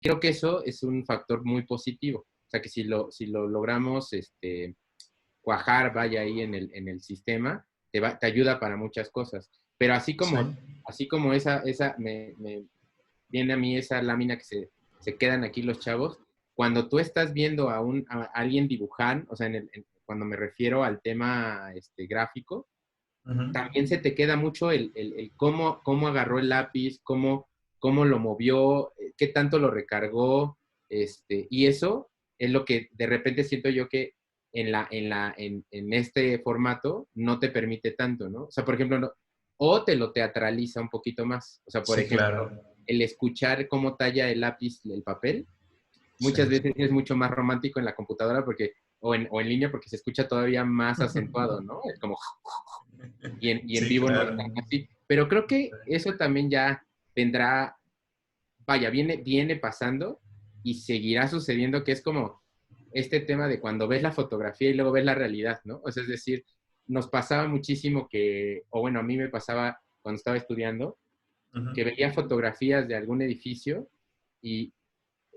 Creo que eso es un factor muy positivo. O sea, que si lo logramos cuajar, vaya ahí en el sistema, te ayuda para muchas cosas. Pero Sí. así como me viene a mí esa lámina que se quedan aquí los chavos, cuando tú estás viendo a alguien dibujar, o sea, cuando me refiero al tema gráfico, Ujú. también se te queda mucho el cómo agarró el lápiz, cómo lo movió, qué tanto lo recargó, y eso es lo que de repente siento yo que en este formato no te permite tanto, ¿no? O sea, por ejemplo, o te lo teatraliza un poquito más. O sea, por Sí, ejemplo, claro. el escuchar cómo talla el lápiz el papel, Sí. muchas veces es mucho más romántico en la computadora o en línea porque se escucha todavía más acentuado, ¿no? Es como y en Sí, vivo no es claro. tan así. Pero creo que eso también ya vendrá, vaya, viene pasando y seguirá sucediendo, que es como este tema de cuando ves la fotografía y luego ves la realidad, ¿no? O sea, es decir, nos pasaba muchísimo o bueno, a mí me pasaba cuando estaba estudiando, Ujú. que veía fotografías de algún edificio y,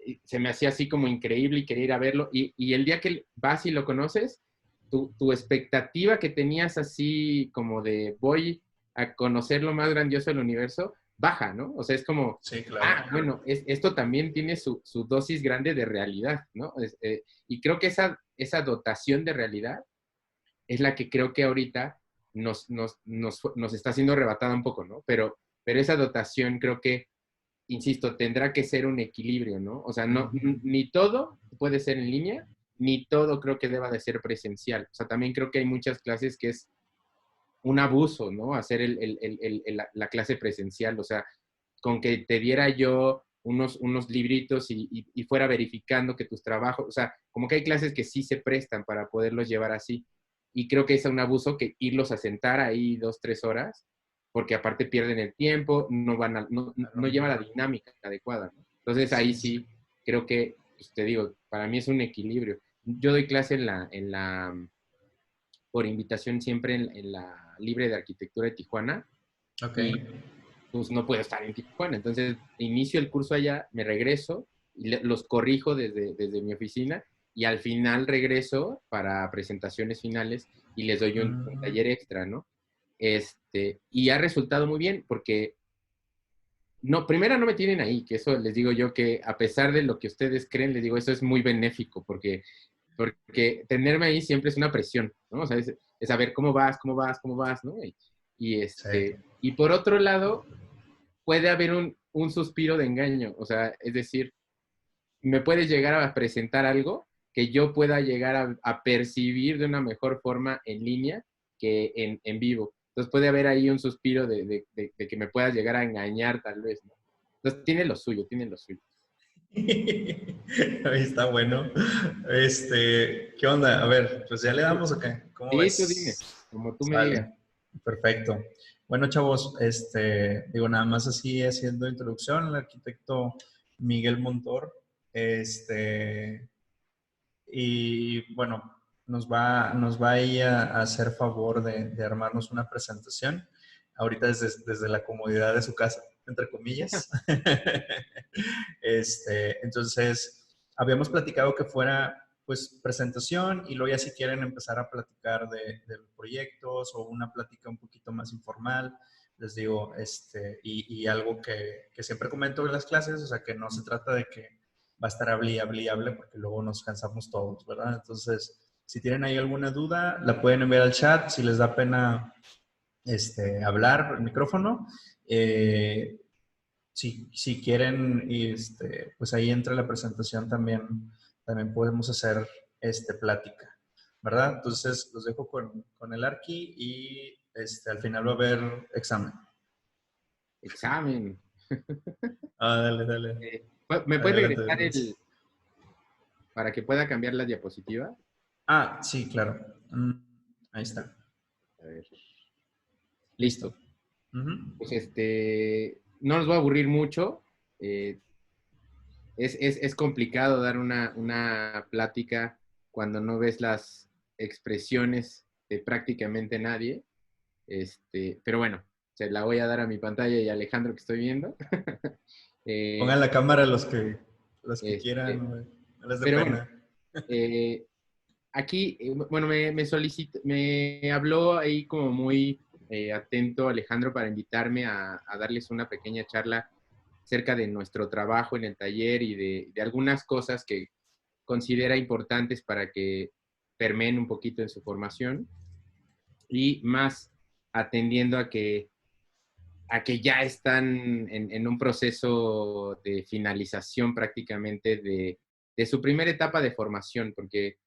y se me hacía así como increíble y quería ir a verlo. Y el día que vas y lo conoces, tu expectativa que tenías así como de voy a conocer lo más grandioso del universo, baja, ¿no? O sea, es como, Sí, claro. bueno, esto también tiene su dosis grande de realidad, ¿no? Y creo que esa dotación de realidad es la que creo que ahorita nos está siendo arrebatada un poco, ¿no? Pero esa dotación creo que insisto, tendrá que ser un equilibrio, ¿no? O sea, no, Ujú. ni todo puede ser en línea, ni todo creo que deba de ser presencial. O sea, también creo que hay muchas clases que es un abuso, ¿no? Hacer la clase presencial. O sea, con que te diera yo unos libritos y fuera verificando que tus trabajos, o sea, como que hay clases que sí se prestan para poderlos llevar así. Y creo que es un abuso que irlos a sentar ahí 2, 3 horas, porque aparte pierden el tiempo, no lleva la dinámica adecuada, ¿no? Entonces ahí Sí, sí. sí, creo que, pues, te digo, para mí es un equilibrio. Yo doy clase por invitación siempre en la Libre de Arquitectura de Tijuana, Ok. y pues no puedo estar en Tijuana. Entonces inicio el curso allá, me regreso y los corrijo desde mi oficina y al final regreso para presentaciones finales y les doy un Ujú. taller extra, ¿no? Y ha resultado muy bien porque no, primero no me tienen ahí, que eso les digo yo que a pesar de lo que ustedes creen, les digo, eso es muy benéfico porque tenerme ahí siempre es una presión, ¿no? O sea, es saber cómo vas, cómo vas, cómo vas, ¿no? Y, Sí. y por otro lado, puede haber un suspiro de engaño, o sea, es decir, me puedes llegar a presentar algo que yo pueda llegar a percibir de una mejor forma en línea que en vivo. Entonces puede haber ahí un suspiro de que me puedas llegar a engañar tal vez, ¿no? Entonces tiene lo suyo, tiene lo suyo. Ahí está bueno. ¿Qué onda? A ver, pues ya le damos acá. ¿Cómo Sí, tú dime, ves? como tú me digas. Sale. Perfecto. Bueno, chavos, digo, nada más así haciendo introducción, el arquitecto Miguel Montor, y bueno, nos va ahí a hacer favor de armarnos una presentación, ahorita desde la comodidad de su casa, entre comillas. Entonces, habíamos platicado que fuera pues presentación y luego ya si quieren empezar a platicar de los proyectos o una plática un poquito más informal, les digo, y algo que siempre comento en las clases, o sea, que no se trata de que va a estar hable y hable y hable porque luego nos cansamos todos, ¿verdad? Entonces, si tienen ahí alguna duda, la pueden enviar al chat, si les da pena hablar por el micrófono. Si quieren, pues ahí entra la presentación también podemos hacer plática, ¿verdad? Entonces los dejo con el Arqui y al final va a haber examen. Examen. Ah, dale, dale. ¿Me puedes Adelante, regresar adelante. para que pueda cambiar la diapositiva? Ah, sí, claro. Ahí está. A ver, Listo. listo. Ujú. Pues no nos va a aburrir mucho. Eh, es complicado dar una plática cuando no ves las expresiones de prácticamente nadie. Pero bueno, se la voy a dar a mi pantalla y a Alejandro que estoy viendo. Pongan Eh, la cámara los que Los que quieran, güey. No les dé Pero pena. bueno, aquí, bueno, me habló ahí como muy atento Alejandro para invitarme a darles una pequeña charla acerca de nuestro trabajo en el taller y de algunas cosas que considera importantes para que permeen un poquito en su formación y más atendiendo a que ya están en un proceso de finalización prácticamente de su primera etapa de formación, porque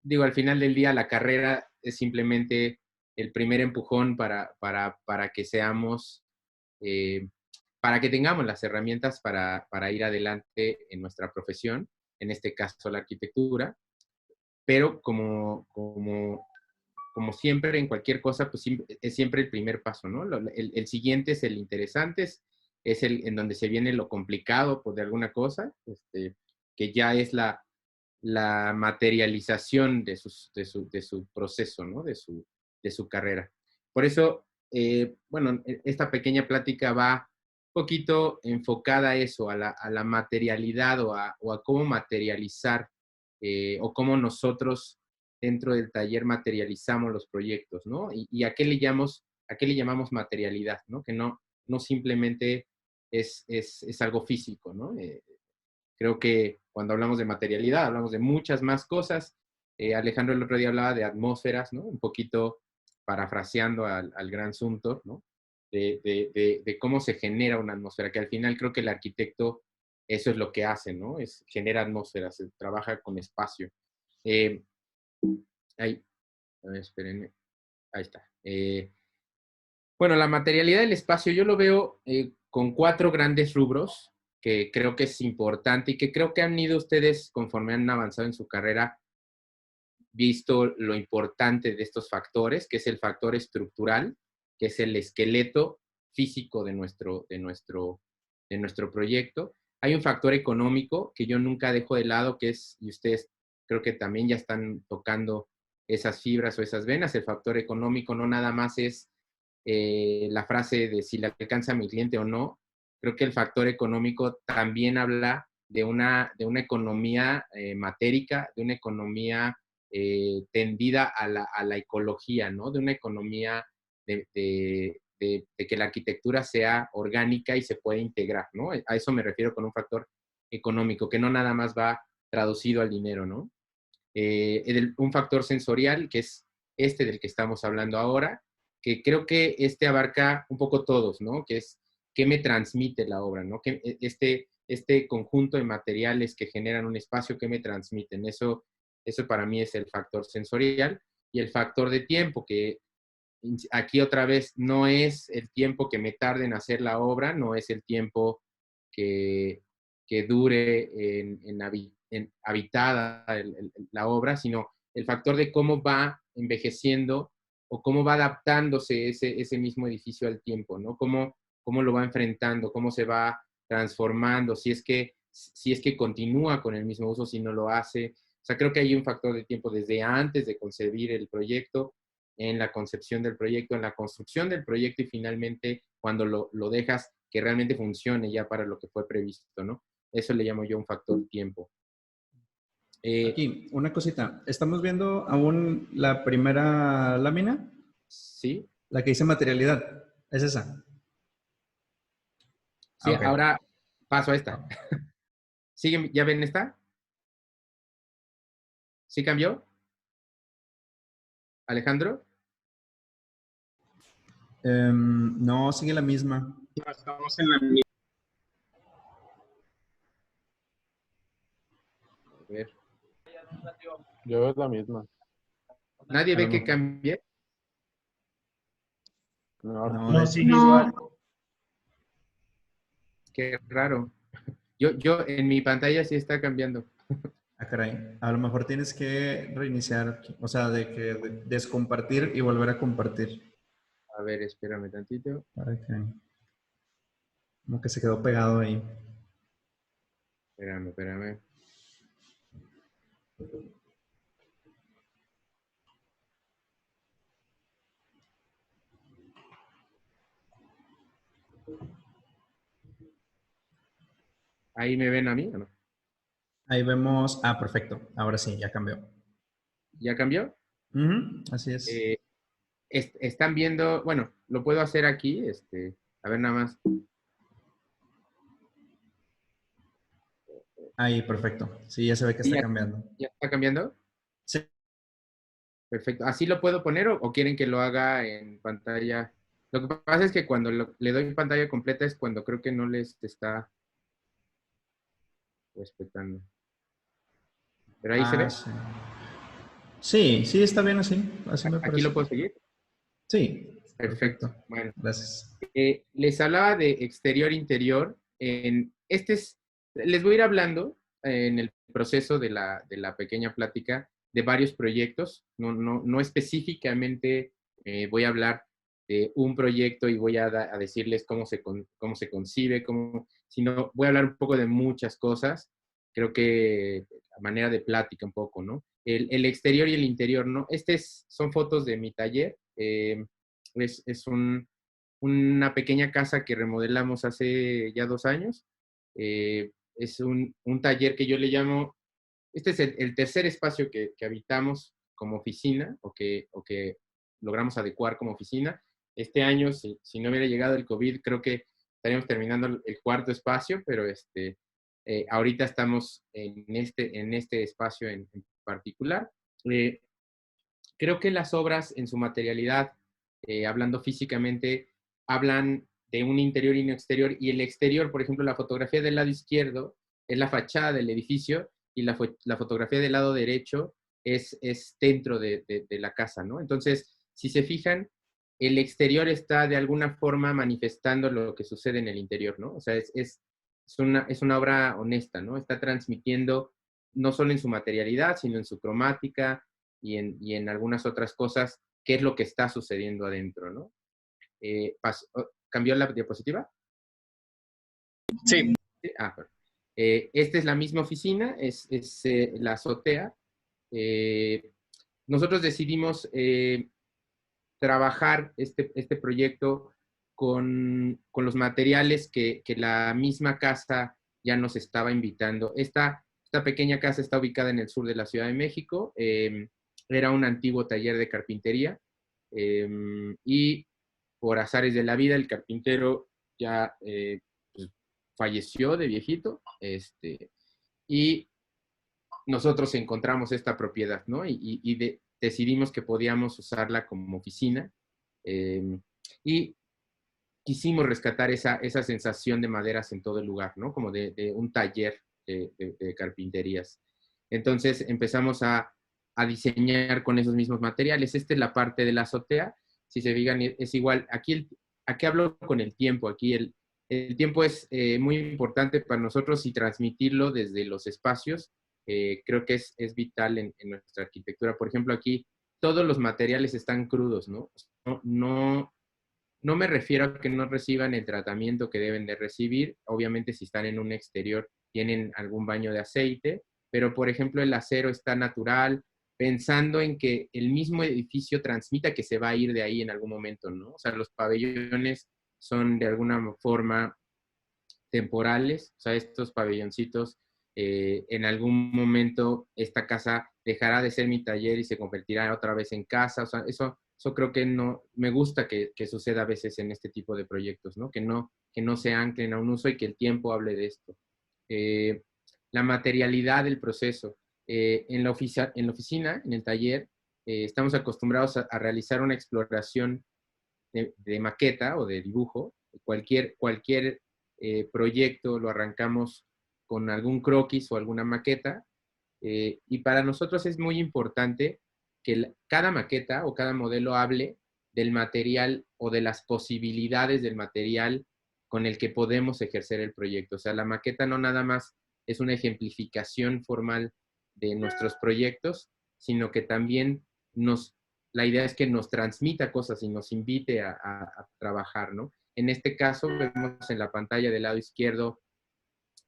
digo, al final del día la carrera es simplemente el primer empujón para que seamos, eh, para que tengamos las herramientas para ir adelante en nuestra profesión, en este caso la arquitectura, pero como siempre en cualquier cosa, pues es siempre el primer paso, ¿no? El siguiente es el interesante, es el en donde se viene lo complicado por de alguna cosa, que ya es la materialización de su proceso, ¿no? De su carrera. Por eso, bueno, esta pequeña plática va un poquito enfocada a eso, a la materialidad o a cómo materializar o cómo nosotros dentro del taller materializamos los proyectos, ¿no? Y a qué le llamamos materialidad, ¿no? Que no simplemente es algo físico, ¿no? Creo que cuando hablamos de materialidad, hablamos de muchas más cosas. Alejandro el otro día hablaba de atmósferas, ¿no? Un poquito parafraseando al gran Suntor, ¿no? De cómo se genera una atmósfera, que al final creo que el arquitecto eso es lo que hace, ¿no? Genera atmósferas, trabaja con espacio. Eh, ahí, a ver, espérenme, ahí está. Bueno, la materialidad del espacio yo lo veo con 4 grandes rubros que creo que es importante y que creo que han ido ustedes, conforme han avanzado en su carrera, visto lo importante de estos factores, que es el factor estructural, que es el esqueleto físico de nuestro proyecto. Hay un factor económico que yo nunca dejo de lado, que es, y ustedes creo que también ya están tocando esas fibras o esas venas, el factor económico no nada más es la frase de si le alcanza a mi cliente o no. Creo que el factor económico también habla de una economía matérica, de una economía tendida a la ecología, ¿no? De una economía de que la arquitectura sea orgánica y se pueda integrar, ¿no? A eso me refiero con un factor económico, que no nada más va traducido al dinero, ¿no? Un factor sensorial, que es este del que estamos hablando ahora, que creo que abarca un poco todos, ¿no? Que es qué me transmite la obra, ¿no? Que este conjunto de materiales que generan un espacio, ¿qué me transmiten? Eso para mí es el factor sensorial y el factor de tiempo, que aquí otra vez no es el tiempo que me tarde en hacer la obra, no es el tiempo que, que dure en habitada la obra, sino el factor de cómo va envejeciendo o cómo va adaptándose ese mismo edificio al tiempo, ¿no? Cómo lo va enfrentando, cómo se va transformando, si es que continúa con el mismo uso, si no lo hace. O sea, creo que hay un factor de tiempo desde antes de concebir el proyecto, en la concepción del proyecto, en la construcción del proyecto y finalmente cuando lo dejas que realmente funcione ya para lo que fue previsto, ¿no? Eso le llamo yo un factor tiempo. Aquí, una cosita. Estamos viendo aún la primera lámina, Sí, la que dice materialidad. ¿Es esa? sí, Ok. ahora paso a esta. ¿Siguen, ya ven esta? ¿Sí cambió? ¿Alejandro? No, sigue la misma. Estamos en la misma. A ver. Yo veo la misma. ¿Nadie A lo ve que mejor. cambie? No, No, sigue igual. Qué raro. Yo en mi pantalla sí está cambiando. Ah, caray. A lo mejor tienes que reiniciar, o sea, descompartir y volver a compartir. A ver, espérame tantito. Para que, como que se quedó pegado ahí. Espérame. ¿Ahí me ven a mí o no? Ahí vemos, perfecto, ahora sí, ya cambió. ¿Ya cambió? Así es. Están viendo, bueno, lo puedo hacer aquí, a ver nada más. Ahí, perfecto. Sí, ya se ve que ¿Sí, está cambiando. ya está cambiando? Sí. Perfecto. ¿Así lo puedo poner o quieren que lo haga en pantalla? Lo que pasa es que cuando le doy pantalla completa es cuando creo que no les está respetando. ¿Pero ahí se ve? Sí. Sí, sí, está bien así. Así me ¿Aquí parece. lo puedo seguir? Sí, Perfecto. perfecto. Bueno, Gracias. les hablaba de exterior-interior. Les voy a ir hablando en el proceso de la pequeña plática de varios proyectos. No específicamente voy a hablar de un proyecto y voy a decirles cómo se concibe, sino voy a hablar un poco de muchas cosas. Creo que a manera de plática un poco, ¿no? El exterior y el interior, ¿no? Son fotos de mi taller. Es una pequeña casa que remodelamos hace ya 2 años. Es un taller que yo le llamo, este es el tercer espacio que habitamos como oficina o que logramos adecuar como oficina. Este año, si no hubiera llegado el COVID, creo que estaríamos terminando el cuarto espacio, pero ahorita estamos en este espacio en particular. Eh, Creo que las obras en su materialidad, hablando físicamente, hablan de un interior y un exterior, y el exterior, por ejemplo, la fotografía del lado izquierdo es la fachada del edificio y la fotografía del lado derecho es dentro de la casa, ¿no? Entonces, si se fijan, el exterior está de alguna forma manifestando lo que sucede en el interior, ¿no? O sea, es una obra honesta, ¿no? Está transmitiendo no solo en su materialidad, sino en su cromática, y en algunas otras cosas, qué es lo que está sucediendo adentro, ¿no? ¿Cambió la diapositiva? Sí. Bueno. Esta es la misma oficina, es la azotea. Nosotros decidimos trabajar este proyecto con los materiales que la misma casa ya nos estaba invitando. Esta pequeña casa está ubicada en el sur de la Ciudad de México. Era un antiguo taller de carpintería y por azares de la vida el carpintero ya pues, falleció de viejito y nosotros encontramos esta propiedad, ¿no? Decidimos que podíamos usarla como oficina y quisimos rescatar esa sensación de maderas en todo el lugar, ¿no? Como de un taller de carpinterías. Entonces empezamos a diseñar con esos mismos materiales. Esta es la parte de la azotea. Si se fijan, es igual. Aquí hablo con el tiempo. Aquí el tiempo es muy importante para nosotros y transmitirlo desde los espacios. Creo que es vital en nuestra arquitectura. Por ejemplo, aquí todos los materiales están crudos, ¿no? No me refiero a que no reciban el tratamiento que deben de recibir. Obviamente, si están en un exterior, tienen algún baño de aceite, pero por ejemplo, el acero está natural, pensando en que el mismo edificio transmita que se va a ir de ahí en algún momento, ¿no? O sea, los pabellones son de alguna forma temporales, o sea, estos pabelloncitos, en algún momento esta casa dejará de ser mi taller y se convertirá otra vez en casa, o sea, eso creo que no, me gusta que suceda a veces en este tipo de proyectos, ¿no? Que no se anclen a un uso y que el tiempo hable de esto. Eh, la materialidad del proceso. En la oficina, en el taller, estamos acostumbrados a realizar una exploración de maqueta o de dibujo. Cualquier proyecto lo arrancamos con algún croquis o alguna maqueta. Y para nosotros es muy importante que cada maqueta o cada modelo hable del material o de las posibilidades del material con el que podemos ejercer el proyecto. O sea, la maqueta no nada más es una ejemplificación formal de nuestros proyectos, sino que también la idea es que nos transmita cosas y nos invite a trabajar, ¿no? En este caso, vemos en la pantalla del lado izquierdo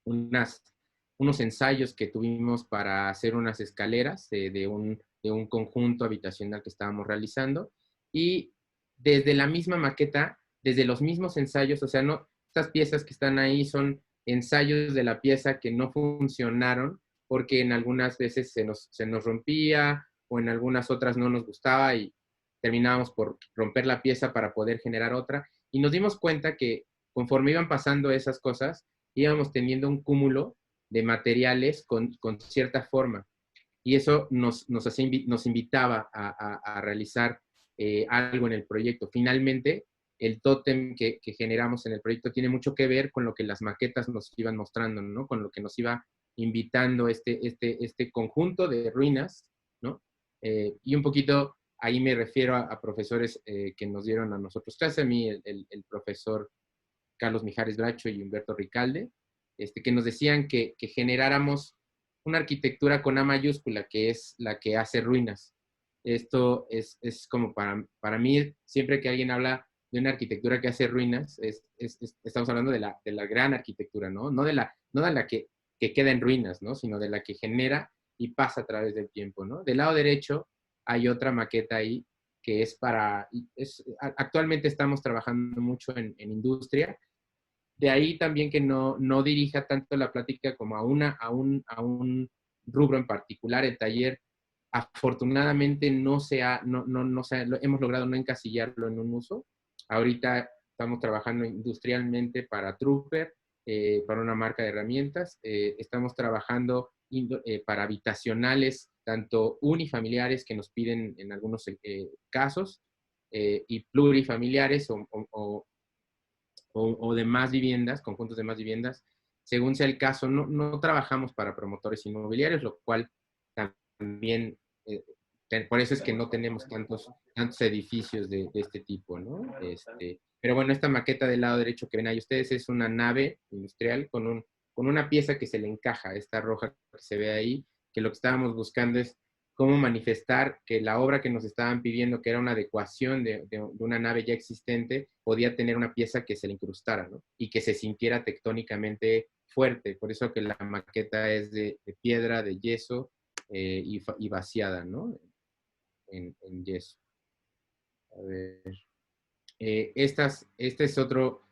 unos ensayos que tuvimos para hacer unas escaleras de un conjunto habitacional que estábamos realizando. Y desde la misma maqueta, desde los mismos ensayos, o sea, no, estas piezas que están ahí son ensayos de la pieza que no funcionaron porque en algunas veces se nos rompía o en algunas otras no nos gustaba y terminábamos por romper la pieza para poder generar otra. Y nos dimos cuenta que conforme iban pasando esas cosas, íbamos teniendo un cúmulo de materiales con cierta forma. Y eso nos invitaba a realizar algo en el proyecto. Finalmente, el tótem que generamos en el proyecto tiene mucho que ver con lo que las maquetas nos iban mostrando, ¿no? Con lo que nos iba invitando este conjunto de ruinas, ¿no? Y un poquito, ahí me refiero a profesores que nos dieron a nosotros clase, a mí el profesor Carlos Mijares Bracho y Humberto Ricalde, que nos decían que generáramos una arquitectura con A mayúscula, que es la que hace ruinas. Esto es como para mí, siempre que alguien habla de una arquitectura que hace ruinas, estamos hablando de la gran arquitectura, ¿no? No de la que queda en ruinas, ¿no? Sino de la que genera y pasa a través del tiempo, ¿no? Del lado derecho hay otra maqueta ahí que es actualmente estamos trabajando mucho en industria. De ahí también que no dirija tanto la plática como a un rubro en particular. El taller, afortunadamente, hemos logrado no encasillarlo en un uso. Ahorita estamos trabajando industrialmente para Trooper, para una marca de herramientas. Estamos trabajando para habitacionales, tanto unifamiliares que nos piden en algunos casos, y plurifamiliares o de más viviendas, conjuntos de más viviendas, según sea el caso. No trabajamos para promotores inmobiliarios, lo cual también, por eso es que no tenemos tantos edificios de este tipo, ¿no? Pero bueno, esta maqueta del lado derecho que ven ahí ustedes es una nave industrial con una pieza que se le encaja, esta roja que se ve ahí, que lo que estábamos buscando es cómo manifestar que la obra que nos estaban pidiendo, que era una adecuación de una nave ya existente, podía tener una pieza que se le incrustara, ¿no? Y que se sintiera tectónicamente fuerte. Por eso que la maqueta es de piedra, de yeso y vaciada, ¿no? En yeso. A ver. Este es otro,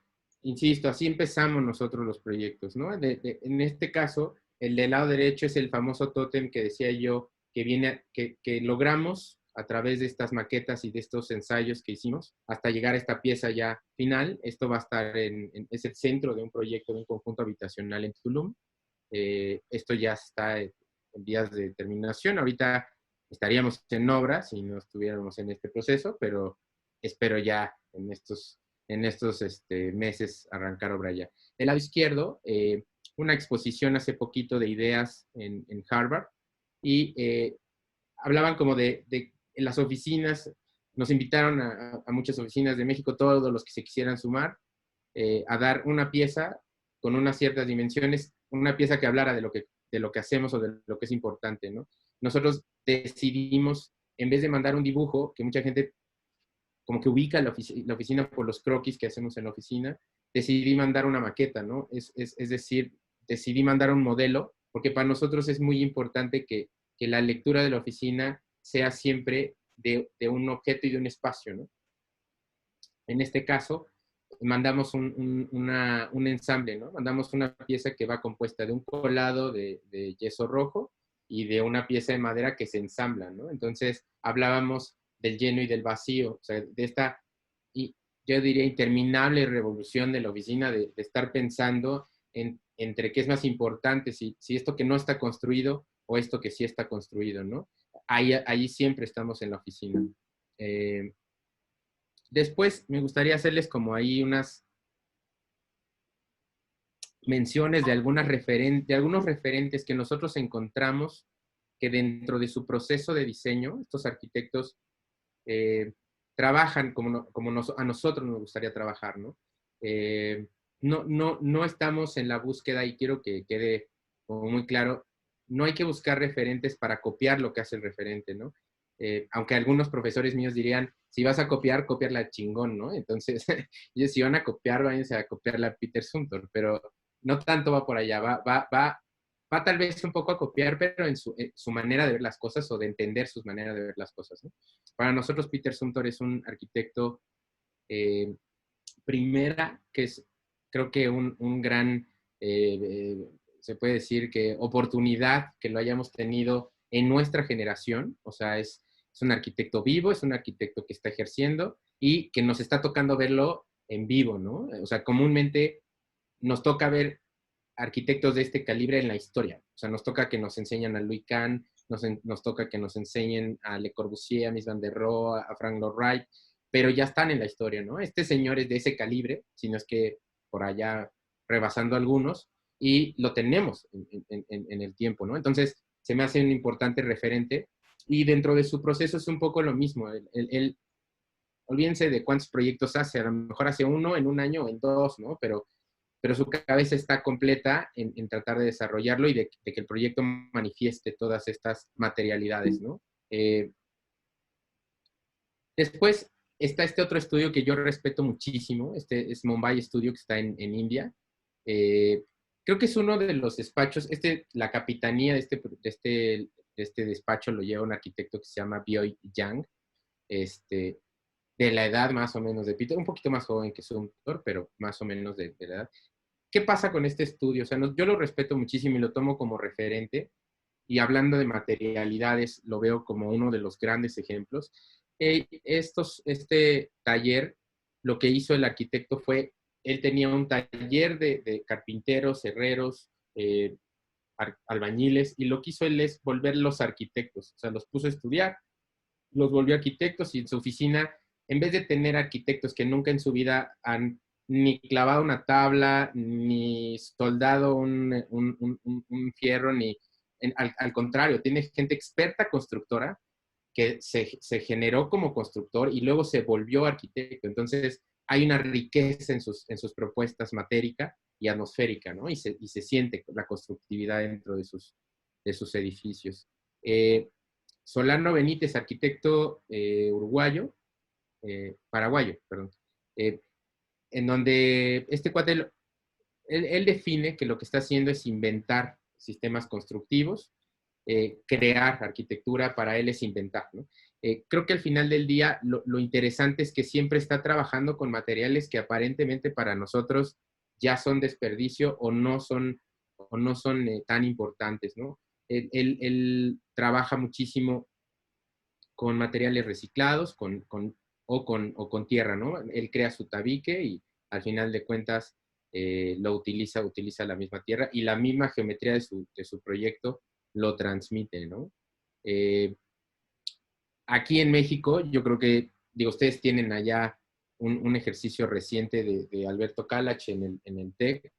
insisto, así empezamos nosotros los proyectos, ¿no? En este caso, el del lado derecho es el famoso tótem que decía yo, que logramos a través de estas maquetas y de estos ensayos que hicimos, hasta llegar a esta pieza ya final. Esto va a estar es el centro de un proyecto, de un conjunto habitacional en Tulum. Esto ya está en vías de terminación. Ahorita estaríamos en obra si no estuviéramos en este proceso, pero espero ya en estos meses arrancar obra ya. Del lado izquierdo, una exposición hace poquito de ideas en Harvard, y hablaban como en las oficinas. Nos invitaron a muchas oficinas de México, todos los que se quisieran sumar, a dar una pieza con unas ciertas dimensiones, una pieza que hablara de lo que hacemos o de lo que es importante, ¿no? Nosotros decidimos, en vez de mandar un dibujo, que mucha gente como que ubica la oficina por los croquis que hacemos en la oficina, decidí mandar una maqueta, ¿no? Es decir, decidí mandar un modelo, porque para nosotros es muy importante que la lectura de la oficina sea siempre de un objeto y de un espacio, ¿no? En este caso, mandamos un ensamble, ¿no? Mandamos una pieza que va compuesta de un colado de yeso rojo y de una pieza de madera que se ensambla, ¿no? Entonces, hablábamos del lleno y del vacío, o sea, de esta, y yo diría, interminable revolución de la oficina, de estar pensando entre qué es más importante, si esto que no está construido o esto que sí está construido, ¿no? Ahí siempre estamos en la oficina. Después me gustaría hacerles como ahí unas menciones de algunos referentes que nosotros encontramos que dentro de su proceso de diseño, estos arquitectos trabajan como a nosotros nos gustaría trabajar, ¿no? No estamos en la búsqueda, y quiero que quede como muy claro, no hay que buscar referentes para copiar lo que hace el referente, ¿no? Aunque algunos profesores míos dirían, si vas a copiar, copiarla chingón, ¿no? Entonces, ellos si van a copiar, váyanse a copiarla a Peter Zumthor, pero no tanto va por allá, va tal vez un poco a copiar, pero en su manera de ver las cosas o de entender sus maneras de ver las cosas, ¿no? Para nosotros, Peter Zumthor es un arquitecto primera, que es, creo que un gran se puede decir que oportunidad que lo hayamos tenido en nuestra generación, o sea, es un arquitecto vivo, es un arquitecto que está ejerciendo y que nos está tocando verlo en vivo, ¿no? O sea, comúnmente nos toca ver arquitectos de este calibre en la historia. O sea, nos toca que nos enseñan a Louis Kahn, nos toca que nos enseñen a Le Corbusier, a Mies van der Rohe, a Frank Lloyd Wright, pero ya están en la historia, ¿no? Este señor es de ese calibre, si no es que por allá rebasando algunos, y lo tenemos en el tiempo, ¿no? Entonces, se me hace un importante referente, y dentro de su proceso es un poco lo mismo. Olvídense de cuántos proyectos hace, a lo mejor hace uno en un año o en dos, ¿no? Pero su cabeza está completa en tratar de desarrollarlo y de que el proyecto manifieste todas estas materialidades, ¿no? Después está este otro estudio que yo respeto muchísimo, este es Mumbai Studio, que está en India. Creo que es uno de los despachos, la capitanía de este despacho lo lleva un arquitecto que se llama Bioy Yang, de la edad más o menos de Peter, un poquito más joven que Sumter, pero más o menos de la edad. ¿Qué pasa con este estudio? O sea, yo lo respeto muchísimo y lo tomo como referente, y hablando de materialidades, lo veo como uno de los grandes ejemplos. Este taller, lo que hizo el arquitecto fue, él tenía un taller de carpinteros, herreros, albañiles, y lo que hizo él es volverlos arquitectos. O sea, los puso a estudiar, los volvió arquitectos, y en su oficina, en vez de tener arquitectos que nunca en su vida han ni clavado una tabla, ni soldado un fierro, al contrario, tiene gente experta constructora que se generó como constructor y luego se volvió arquitecto. Entonces, hay una riqueza en sus propuestas matérica y atmosférica, ¿no? Y se siente la constructividad dentro de sus edificios. Solano Benítez, arquitecto paraguayo, perdón, en donde este cuate, él define que lo que está haciendo es inventar sistemas constructivos, crear arquitectura, para él es inventar, ¿no? Creo que al final del día lo interesante es que siempre está trabajando con materiales que aparentemente para nosotros ya son desperdicio o no son tan importantes, ¿no? Él trabaja muchísimo con materiales reciclados o con tierra, ¿no? Él crea su tabique y al final de cuentas utiliza la misma tierra y la misma geometría de su proyecto lo transmite, ¿no? Aquí en México, yo creo que, digo, ustedes tienen allá un ejercicio reciente de Alberto Kalach en el TEC.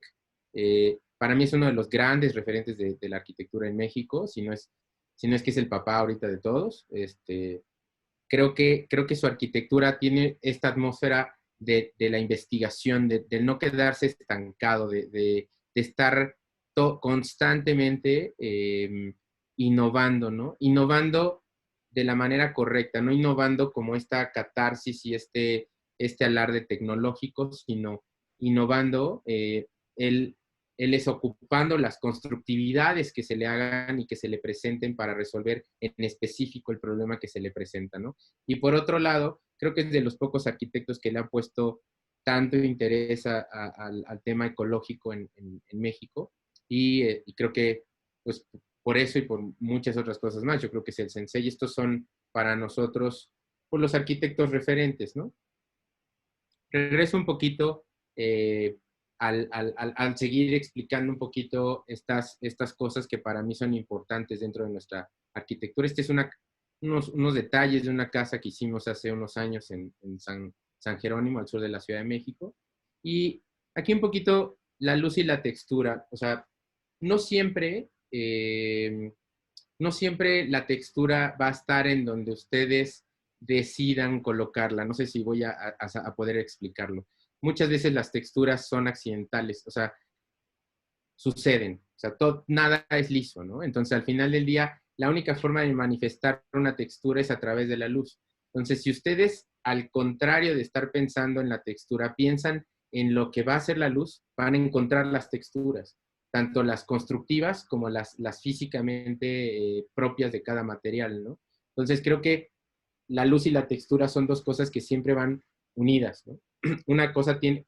Para mí es uno de los grandes referentes de la arquitectura en México, si no es que es el papá ahorita de todos. Creo que su arquitectura tiene esta atmósfera de la investigación, de no quedarse estancado, de estar constantemente innovando, ¿no? Innovando de la manera correcta, no innovando como esta catarsis y este alarde tecnológico, sino innovando, él es ocupando las constructividades que se le hagan y que se le presenten para resolver en específico el problema que se le presenta, ¿no? Y por otro lado, creo que es de los pocos arquitectos que le han puesto tanto interés al tema ecológico en México, y creo que, pues, por eso y por muchas otras cosas más, yo creo que es el sensei, y estos son para nosotros, pues, los arquitectos referentes, ¿no? Regreso un poquito al seguir explicando un poquito estas cosas que para mí son importantes dentro de nuestra arquitectura. Este es unos detalles de una casa que hicimos hace unos años en San Jerónimo, al sur de la Ciudad de México. Y aquí un poquito la luz y la textura. O sea, no siempre la textura va a estar en donde ustedes decidan colocarla. No sé si voy a poder explicarlo. Muchas veces las texturas son accidentales, o sea, suceden. O sea, nada es liso, ¿no? Entonces, al final del día, la única forma de manifestar una textura es a través de la luz. Entonces, si ustedes, al contrario de estar pensando en la textura, piensan en lo que va a ser la luz, van a encontrar las texturas, tanto las constructivas como las físicamente propias de cada material, ¿no? Entonces, creo que la luz y la textura son dos cosas que siempre van unidas, ¿no? Una cosa tiene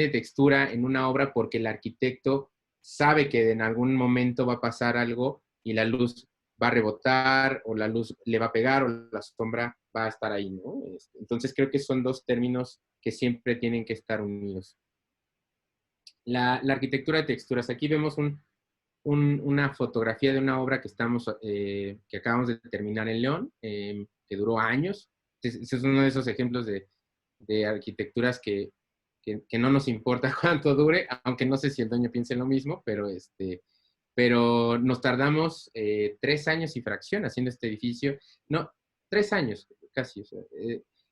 textura en una obra porque el arquitecto sabe que en algún momento va a pasar algo y la luz va a rebotar o la luz le va a pegar o la sombra va a estar ahí, ¿no? Entonces creo que son dos términos que siempre tienen que estar unidos. La arquitectura de texturas. Aquí vemos una fotografía de una obra que acabamos de terminar en León, que duró años. Ese es uno de esos ejemplos de arquitecturas que no nos importa cuánto dure, aunque no sé si el dueño piense lo mismo, pero nos tardamos 3 años y fracción haciendo este edificio. No, 3 años casi. O sea,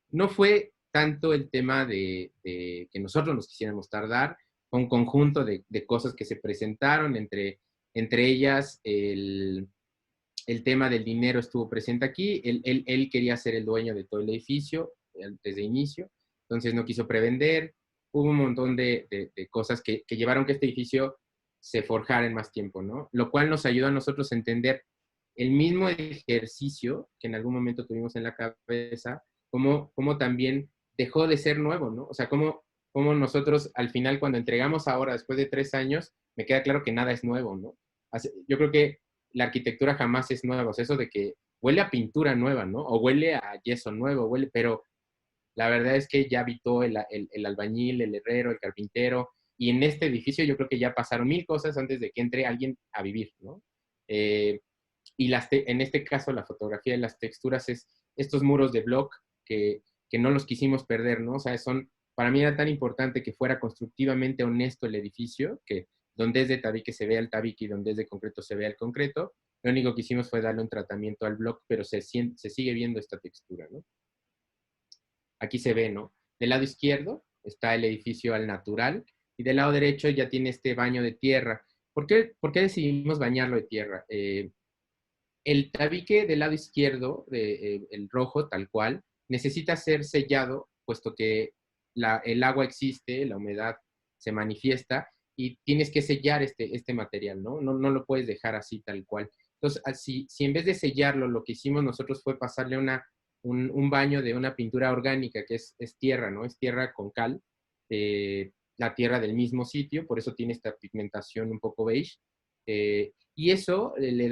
no fue tanto el tema de que nosotros nos quisiéramos tardar, fue un conjunto de cosas que se presentaron, entre ellas el tema del dinero estuvo presente aquí. Él quería ser el dueño de todo el edificio desde inicio, entonces no quiso prevender. Hubo un montón de cosas que llevaron que este edificio se forjara en más tiempo, ¿no? Lo cual nos ayuda a nosotros a entender el mismo ejercicio que en algún momento tuvimos en la cabeza, como también dejó de ser nuevo, ¿no? O sea, como nosotros al final cuando entregamos ahora, después de 3 años, me queda claro que nada es nuevo, ¿no? Yo creo que la arquitectura jamás es nueva, o sea, eso de que huele a pintura nueva, ¿no? O huele a yeso nuevo, pero la verdad es que ya habitó el albañil, el herrero, el carpintero, y en este edificio yo creo que ya pasaron 1000 cosas antes de que entre alguien a vivir, ¿no? Y en este caso la fotografía de las texturas es estos muros de block que no los quisimos perder, ¿no? O sea, para mí era tan importante que fuera constructivamente honesto el edificio, que donde es de tabique se vea el tabique y donde es de concreto se vea el concreto. Lo único que hicimos fue darle un tratamiento al block, pero se sigue viendo esta textura, ¿no? Aquí se ve, ¿no? Del lado izquierdo está el edificio al natural y del lado derecho ya tiene este baño de tierra. ¿Por qué decidimos bañarlo de tierra? El tabique del lado izquierdo, el rojo tal cual, necesita ser sellado, puesto que el agua existe, la humedad se manifiesta y tienes que sellar este material, ¿no? No lo puedes dejar así tal cual. Entonces, si en vez de sellarlo, lo que hicimos nosotros fue pasarle un baño de una pintura orgánica, que es tierra, ¿no? Es tierra con cal, la tierra del mismo sitio, por eso tiene esta pigmentación un poco beige. Y eso le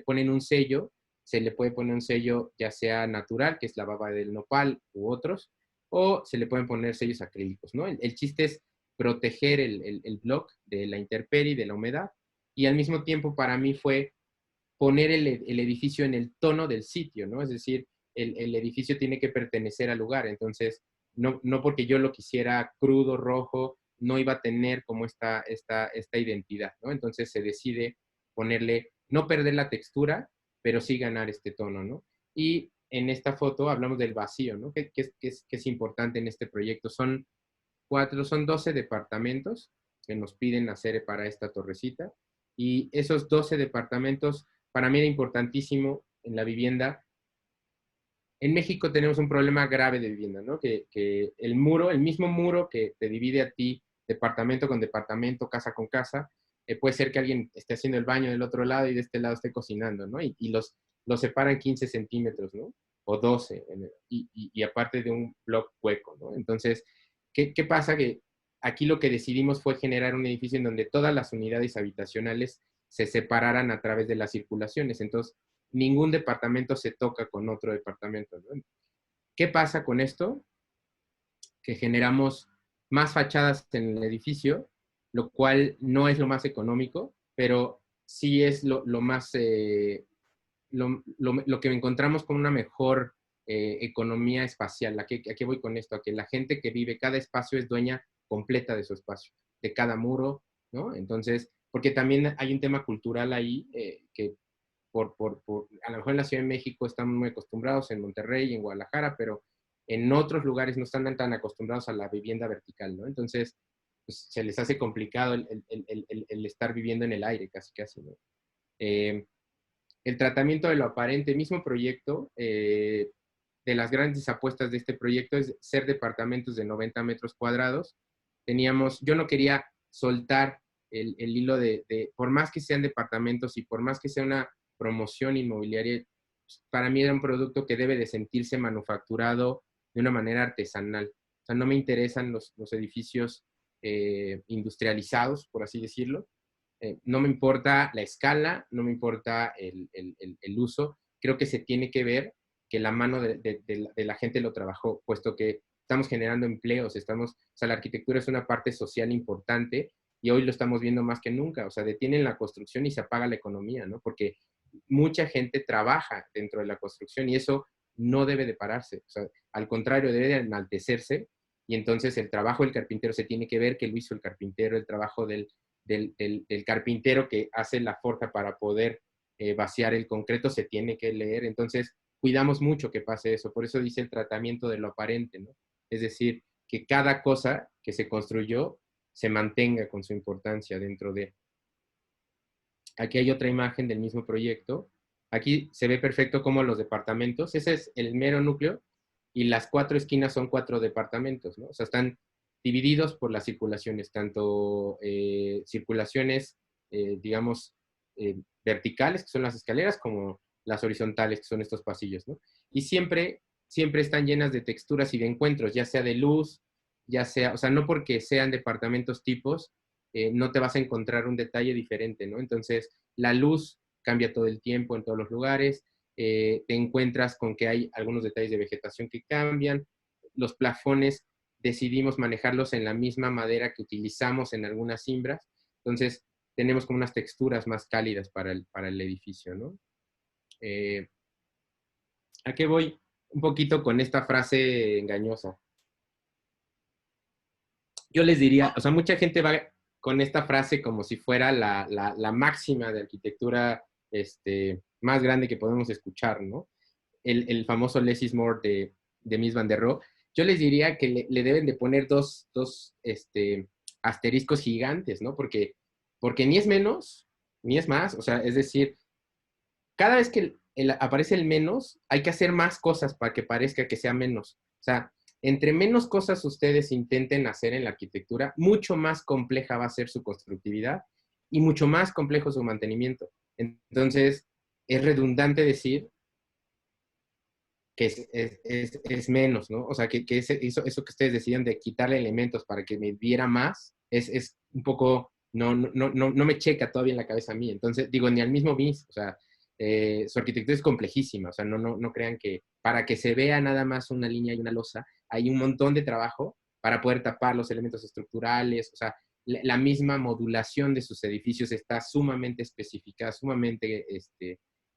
ponen un sello, se le puede poner un sello ya sea natural, que es la baba del nopal u otros, o se le pueden poner sellos acrílicos, ¿no? El chiste es proteger el block de la intemperie, de la humedad, y al mismo tiempo para mí fue poner el edificio en el tono del sitio, ¿no? Es decir, el edificio tiene que pertenecer al lugar, entonces no porque yo lo quisiera crudo, rojo, no iba a tener como esta identidad, ¿no? Entonces se decide ponerle, no perder la textura, pero sí ganar este tono, ¿no? Y en esta foto hablamos del vacío, ¿no? Que es importante en este proyecto. Son 12 departamentos que nos piden hacer para esta torrecita, y esos 12 departamentos para mí era importantísimo en la vivienda. En México tenemos un problema grave de vivienda, ¿no? Que el mismo muro que te divide a ti departamento con departamento, casa con casa, puede ser que alguien esté haciendo el baño del otro lado y de este lado esté cocinando, ¿no? Y los separan 15 centímetros, ¿no? O 12, y aparte de un bloque hueco, ¿no? Entonces, ¿qué pasa? Que aquí lo que decidimos fue generar un edificio en donde todas las unidades habitacionales se separaran a través de las circulaciones. Entonces, ningún departamento se toca con otro departamento, ¿no? ¿Qué pasa con esto? Que generamos más fachadas en el edificio, lo cual no es lo más económico, pero sí es lo más, lo que encontramos con una mejor economía espacial. ¿A qué voy con esto? A que la gente que vive, cada espacio es dueña completa de su espacio, de cada muro, ¿no? Entonces, porque también hay un tema cultural ahí que a lo mejor en la Ciudad de México estamos muy acostumbrados, en Monterrey, en Guadalajara, pero en otros lugares no están tan acostumbrados a la vivienda vertical, ¿no? Entonces, pues, se les hace complicado el estar viviendo en el aire, casi, ¿no? El tratamiento de lo aparente, mismo proyecto, de las grandes apuestas de este proyecto es ser departamentos de 90 metros cuadrados. Yo no quería soltar el hilo por más que sean departamentos y por más que sea una promoción inmobiliaria, para mí era un producto que debe de sentirse manufacturado de una manera artesanal. O sea, no me interesan los edificios industrializados, por así decirlo. No me importa la escala, no me importa el uso. Creo que se tiene que ver que la mano de la gente lo trabajó, puesto que estamos generando empleos, o sea, la arquitectura es una parte social importante y hoy lo estamos viendo más que nunca. O sea, detienen la construcción y se apaga la economía, ¿no? Porque mucha gente trabaja dentro de la construcción y eso no debe de pararse. O sea, al contrario, debe de enaltecerse y entonces el trabajo del carpintero se tiene que ver que lo hizo el carpintero, el trabajo del carpintero que hace la forja para poder vaciar el concreto se tiene que leer. Entonces, cuidamos mucho que pase eso. Por eso dice el tratamiento de lo aparente, ¿no? Es decir, que cada cosa que se construyó se mantenga con su importancia dentro de. Aquí hay otra imagen del mismo proyecto. Aquí se ve perfecto como los departamentos. Ese es el mero núcleo y las 4 esquinas son 4 departamentos, ¿no? O sea, están divididos por las circulaciones, tanto circulaciones, digamos, verticales, que son las escaleras, como las horizontales, que son estos pasillos, ¿no? Y siempre están llenas de texturas y de encuentros, ya sea de luz, ya sea, o sea, no porque sean departamentos tipos, no te vas a encontrar un detalle diferente, ¿no? Entonces, la luz cambia todo el tiempo en todos los lugares, te encuentras con que hay algunos detalles de vegetación que cambian, los plafones decidimos manejarlos en la misma madera que utilizamos en algunas cimbras, entonces tenemos como unas texturas más cálidas para el edificio, ¿no? ¿A qué voy? Un poquito con esta frase engañosa. Yo les diría, o sea, mucha gente va con esta frase como si fuera la máxima de arquitectura más grande que podemos escuchar, ¿no? El famoso Less is More de Mies van der Rohe. Yo les diría que le deben de poner dos asteriscos gigantes, ¿no? Porque ni es menos, ni es más, o sea, es decir, cada vez que aparece el menos, hay que hacer más cosas para que parezca que sea menos. O sea, entre menos cosas ustedes intenten hacer en la arquitectura, mucho más compleja va a ser su constructividad y mucho más complejo su mantenimiento. Entonces, es redundante decir que es menos, ¿no? O sea, que eso que ustedes decían de quitarle elementos para que me diera más, es un poco, no me checa todavía en la cabeza a mí. Entonces, digo, ni al mismo Mies, o sea, su arquitectura es complejísima, o sea, no crean que para que se vea nada más una línea y una losa, hay un montón de trabajo para poder tapar los elementos estructurales, o sea, la misma modulación de sus edificios está sumamente especificada, sumamente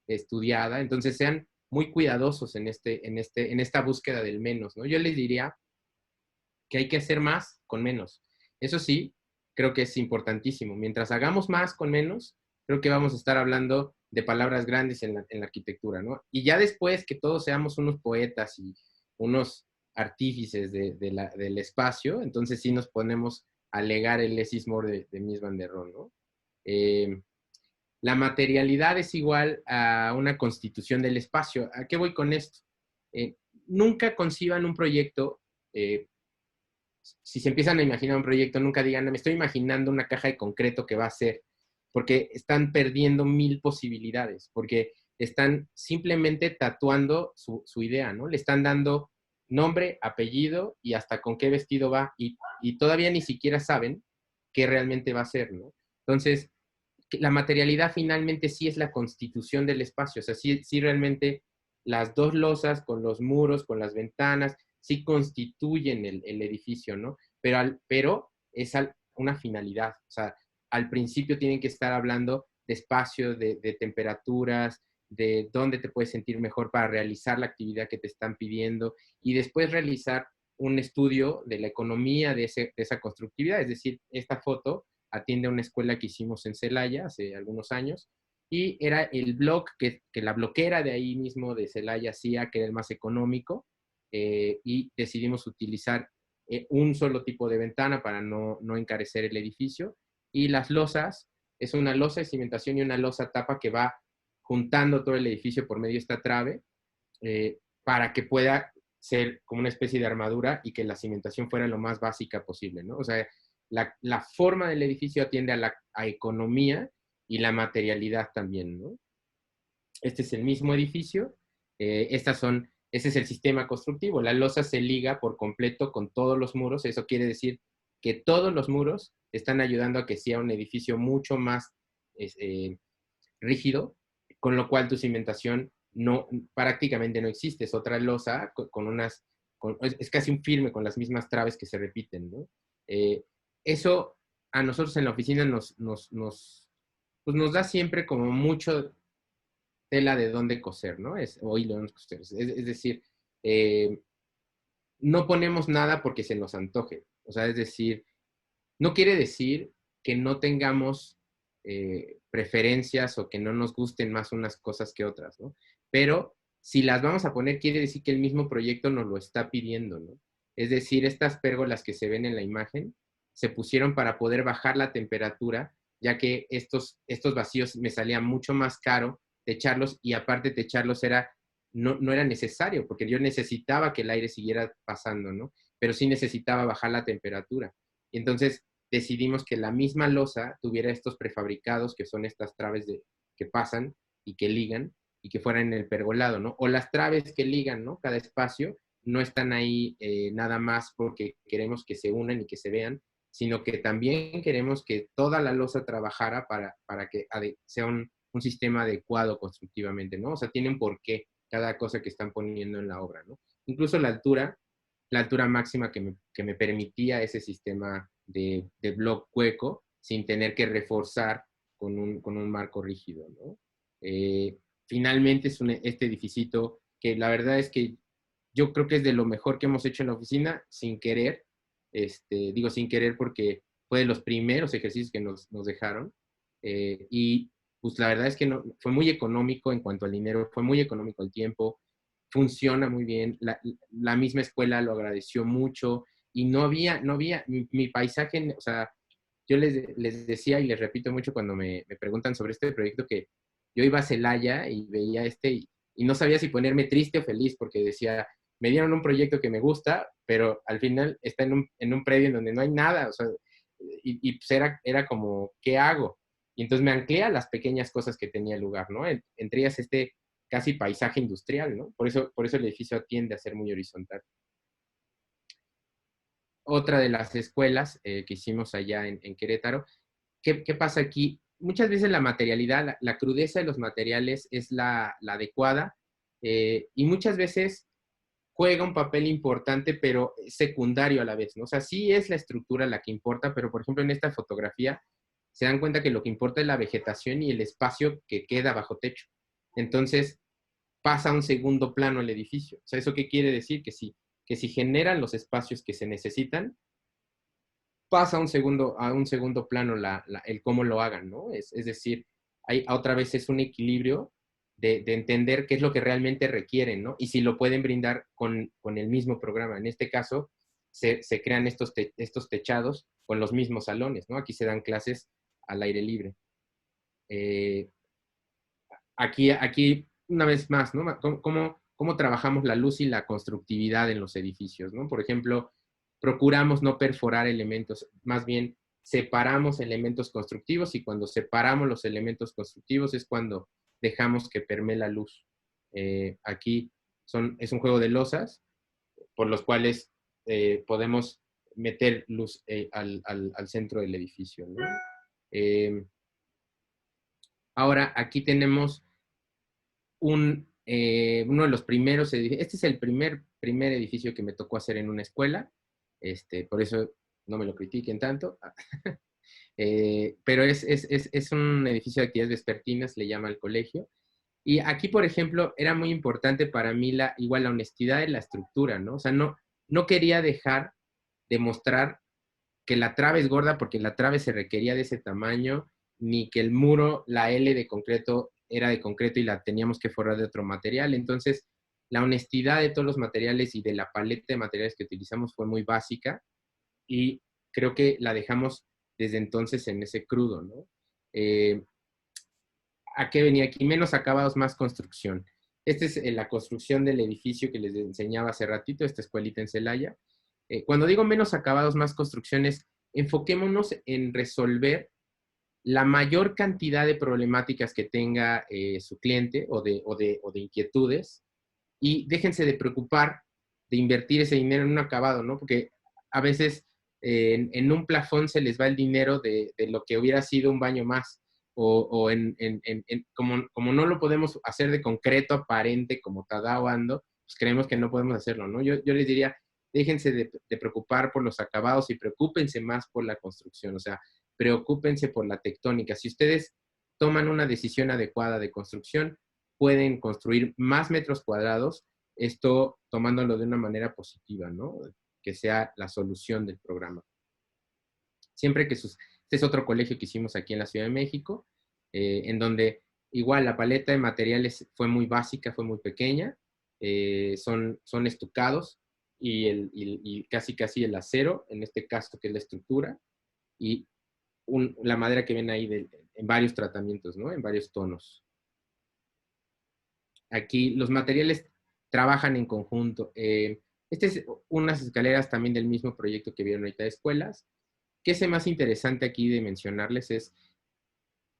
estudiada, entonces sean muy cuidadosos en esta búsqueda del menos, ¿no? Yo les diría que hay que hacer más con menos. Eso sí, creo que es importantísimo. Mientras hagamos más con menos, creo que vamos a estar hablando de palabras grandes en la arquitectura, ¿no? Y ya después que todos seamos unos poetas y unos artífices del espacio, entonces sí nos ponemos a alegar el less is more de Mies van der Rohe, ¿no? La materialidad es igual a una constitución del espacio. ¿A qué voy con esto? Nunca conciban un proyecto, si se empiezan a imaginar un proyecto, nunca digan, me estoy imaginando una caja de concreto que va a ser, porque están perdiendo 1000 posibilidades, porque están simplemente tatuando su idea, ¿no? Le están dando nombre, apellido y hasta con qué vestido va, y todavía ni siquiera saben qué realmente va a ser, ¿no? Entonces, la materialidad finalmente sí es la constitución del espacio, o sea, sí realmente las dos losas con los muros, con las ventanas, sí constituyen el edificio, ¿no? Pero es una finalidad, o sea, al principio tienen que estar hablando de espacio, de temperaturas, de dónde te puedes sentir mejor para realizar la actividad que te están pidiendo y después realizar un estudio de la economía de esa constructividad, es decir, esta foto atiende a una escuela que hicimos en Celaya hace algunos años, y era el blog que la bloquera de ahí mismo de Celaya hacía, que era el más económico, y decidimos utilizar un solo tipo de ventana para no encarecer el edificio, y las losas, es una losa de cimentación y una losa tapa que va juntando todo el edificio por medio de esta trave, para que pueda ser como una especie de armadura y que la cimentación fuera lo más básica posible, ¿no? O sea, la forma del edificio atiende a la economía y la materialidad también, ¿no? Este es el mismo edificio, ese es el sistema constructivo, la losa se liga por completo con todos los muros, eso quiere decir que todos los muros están ayudando a que sea un edificio mucho más rígido, con lo cual tu cimentación prácticamente no existe. Es otra losa es casi un firme con las mismas traves que se repiten, ¿no? Eso a nosotros en la oficina pues nos da siempre como mucho tela de dónde coser, ¿no? O hilo de dónde coser. Es decir, no ponemos nada porque se nos antoje. O sea, es decir, no quiere decir que no tengamos preferencias o que no nos gusten más unas cosas que otras, ¿no? Pero si las vamos a poner, quiere decir que el mismo proyecto nos lo está pidiendo, ¿no? Es decir, estas pérgolas que se ven en la imagen se pusieron para poder bajar la temperatura, ya que estos vacíos me salía mucho más caro techarlos, y aparte techarlos no era necesario, porque yo necesitaba que el aire siguiera pasando, ¿no? Pero sí necesitaba bajar la temperatura. Y entonces decidimos que la misma losa tuviera estos prefabricados, que son estas traves que pasan y que ligan, y que fueran en el pergolado, ¿no? O las traves que ligan, ¿no? Cada espacio no están ahí nada más porque queremos que se unan y que se vean, sino que también queremos que toda la losa trabajara para que sea un sistema adecuado constructivamente, ¿no? O sea, tienen por qué cada cosa que están poniendo en la obra, ¿no? Incluso la altura máxima que me permitía ese sistema de block hueco sin tener que reforzar con un marco rígido, ¿no? Finalmente es este edificito que la verdad es que yo creo que es de lo mejor que hemos hecho en la oficina, sin querer. Digo sin querer porque fue de los primeros ejercicios que nos dejaron. Y pues la verdad es que fue muy económico en cuanto al dinero, fue muy económico el tiempo, funciona muy bien. La misma escuela lo agradeció mucho y no había mi paisaje, o sea, yo les decía y les repito mucho cuando me preguntan sobre este proyecto, que yo iba a Celaya y veía y no sabía si ponerme triste o feliz, porque decía, me dieron un proyecto que me gusta, pero al final está en un predio en donde no hay nada, o sea, y pues era como, ¿qué hago? Y entonces me anclé a las pequeñas cosas que tenía el lugar, ¿no? Entre ellas casi paisaje industrial, ¿no? Por eso el edificio tiende a ser muy horizontal. Otra de las escuelas que hicimos allá en Querétaro, ¿qué pasa aquí? Muchas veces la materialidad, la crudeza de los materiales es la adecuada, y muchas veces juega un papel importante, pero secundario a la vez, ¿no? O sea, sí es la estructura la que importa, pero por ejemplo en esta fotografía se dan cuenta que lo que importa es la vegetación y el espacio que queda bajo techo. Entonces pasa a un segundo plano el edificio. O sea, ¿eso qué quiere decir? Que si generan los espacios que se necesitan, pasa a un segundo plano el cómo lo hagan, ¿no? Es decir, otra vez es un equilibrio de entender qué es lo que realmente requieren, ¿no? Y si lo pueden brindar con el mismo programa. En este caso, se crean estos techados con los mismos salones, ¿no? Aquí se dan clases al aire libre. Aquí, una vez más, ¿no? ¿Cómo trabajamos la luz y la constructividad en los edificios, ¿no? Por ejemplo, procuramos no perforar elementos, más bien separamos elementos constructivos, y cuando separamos los elementos constructivos es cuando dejamos que permee la luz. Aquí es un juego de losas por los cuales podemos meter luz al centro del edificio, ¿no? Ahora, aquí tenemos uno de los primeros edificios. Este es el primer edificio que me tocó hacer en una escuela. Por eso no me lo critiquen tanto. Pero es un edificio de actividades vespertinas, le llama al colegio. Y aquí, por ejemplo, era muy importante para mí igual la honestidad de la estructura, ¿no? O sea, no quería dejar de mostrar que la trave es gorda porque la trave se requería de ese tamaño, ni que el muro, la L de concreto, era de concreto y la teníamos que forrar de otro material. Entonces, la honestidad de todos los materiales y de la paleta de materiales que utilizamos fue muy básica, y creo que la dejamos desde entonces en ese crudo, ¿no? ¿A qué venía aquí? Menos acabados, más construcción. Esta es la construcción del edificio que les enseñaba hace ratito, esta escuelita en Celaya. Cuando digo menos acabados, más construcciones, enfoquémonos en resolver la mayor cantidad de problemáticas que tenga su cliente o de inquietudes, y déjense de preocupar de invertir ese dinero en un acabado, ¿no? Porque a veces en un plafón se les va el dinero de lo que hubiera sido un baño más. O como no lo podemos hacer de concreto aparente como Tadao Ando, pues creemos que no podemos hacerlo, ¿no? Yo les diría, déjense de preocupar por los acabados y preocúpense más por la construcción, o sea, preocúpense por la tectónica. Si ustedes toman una decisión adecuada de construcción, pueden construir más metros cuadrados, esto tomándolo de una manera positiva, ¿no? Que sea la solución del programa. Siempre que este es otro colegio que hicimos aquí en la Ciudad de México, en donde igual la paleta de materiales fue muy básica, fue muy pequeña, son estucados y casi el acero, en este caso que es la estructura, y la madera que ven ahí en varios tratamientos, ¿no? En varios tonos. Aquí los materiales trabajan en conjunto. Este es unas escaleras también del mismo proyecto que vieron ahorita de escuelas. ¿Qué es más interesante aquí de mencionarles? Es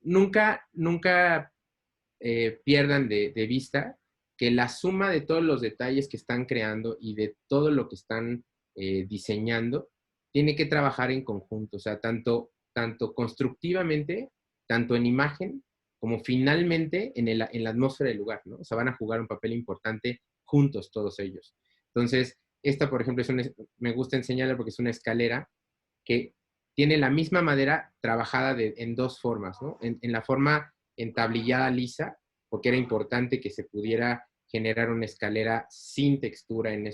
nunca pierdan de vista que la suma de todos los detalles que están creando y de todo lo que están diseñando tiene que trabajar en conjunto, o sea, tanto constructivamente, tanto en imagen, como finalmente en la atmósfera del lugar, ¿no? O sea, van a jugar un papel importante juntos todos ellos. Entonces, esta, por ejemplo, me gusta enseñarla porque es una escalera que tiene la misma madera trabajada en dos formas, ¿no? En la forma entablillada lisa, porque era importante que se pudiera generar una escalera sin textura en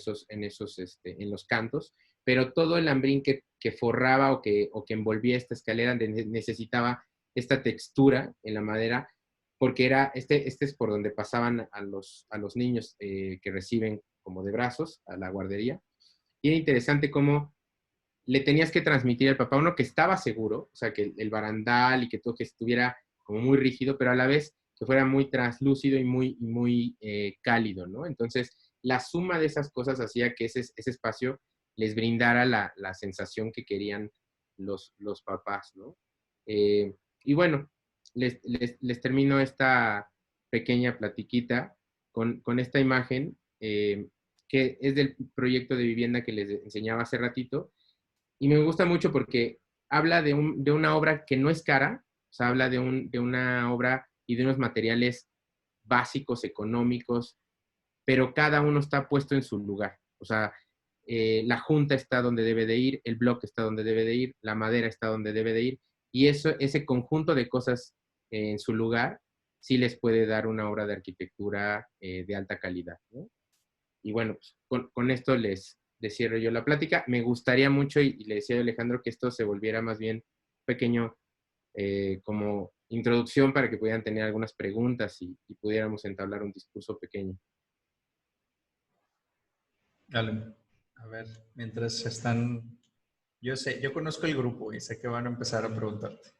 los cantos, pero todo el lambrín que forraba o que envolvía esta escalera necesitaba esta textura en la madera, porque este es por donde pasaban a los niños que reciben como de brazos a la guardería. Y era interesante cómo le tenías que transmitir al papá, uno que estaba seguro, o sea, que el barandal y que todo que estuviera como muy rígido, pero a la vez que fuera muy translúcido y muy cálido, ¿no? Entonces, la suma de esas cosas hacía que ese espacio les brindara la sensación que querían los papás, ¿no? Y bueno, les termino esta pequeña platiquita con esta imagen que es del proyecto de vivienda que les enseñaba hace ratito, y me gusta mucho porque habla de una obra que no es cara, o sea, habla de una obra y de unos materiales básicos, económicos, pero cada uno está puesto en su lugar. O sea, la junta está donde debe de ir, el bloque está donde debe de ir, la madera está donde debe de ir, y ese conjunto de cosas en su lugar sí les puede dar una obra de arquitectura de alta calidad, ¿no? Y bueno, pues, con esto les cierro yo la plática. Me gustaría mucho, y le decía a Alejandro, que esto se volviera más bien pequeño como introducción para que pudieran tener algunas preguntas y pudiéramos entablar un discurso pequeño. Dale. A ver, mientras están... yo conozco el grupo y sé que van a empezar a preguntarte.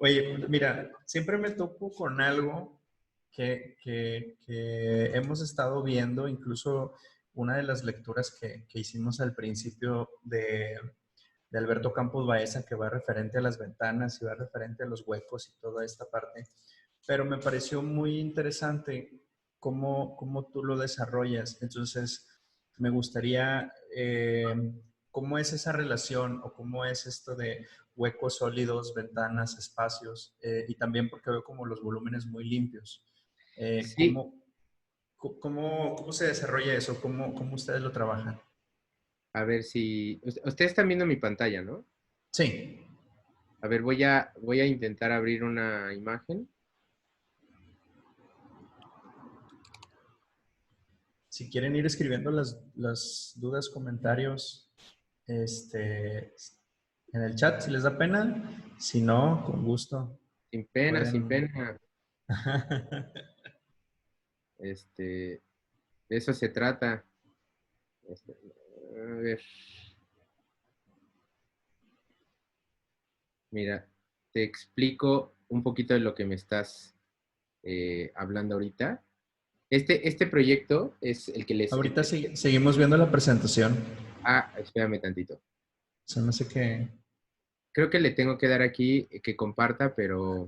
Oye, mira, siempre me topo con algo que hemos estado viendo, incluso una de las lecturas que hicimos al principio de Alberto Campos Baeza, que va referente a las ventanas y va referente a los huecos y toda esta parte, pero me pareció muy interesante cómo tú lo desarrollas. Entonces, me gustaría, ¿cómo es esa relación o cómo es esto de huecos sólidos, ventanas, espacios? Y también porque veo como los volúmenes muy limpios. Sí, ¿Cómo se desarrolla eso? ¿Cómo ustedes lo trabajan? a ver si... Ustedes están viendo mi pantalla, ¿no? Sí. A ver, voy a intentar abrir una imagen. Si quieren ir escribiendo las dudas, comentarios, en el chat, si les da pena. Si no, con gusto. Sin pena, sin Pueden... pena. De eso se trata. A ver, mira, te explico un poquito de lo que me estás hablando ahorita. Este proyecto es el que Ahorita seguimos viendo la presentación. Espérame tantito. Se me hace que... Creo que le tengo que dar aquí que comparta, pero...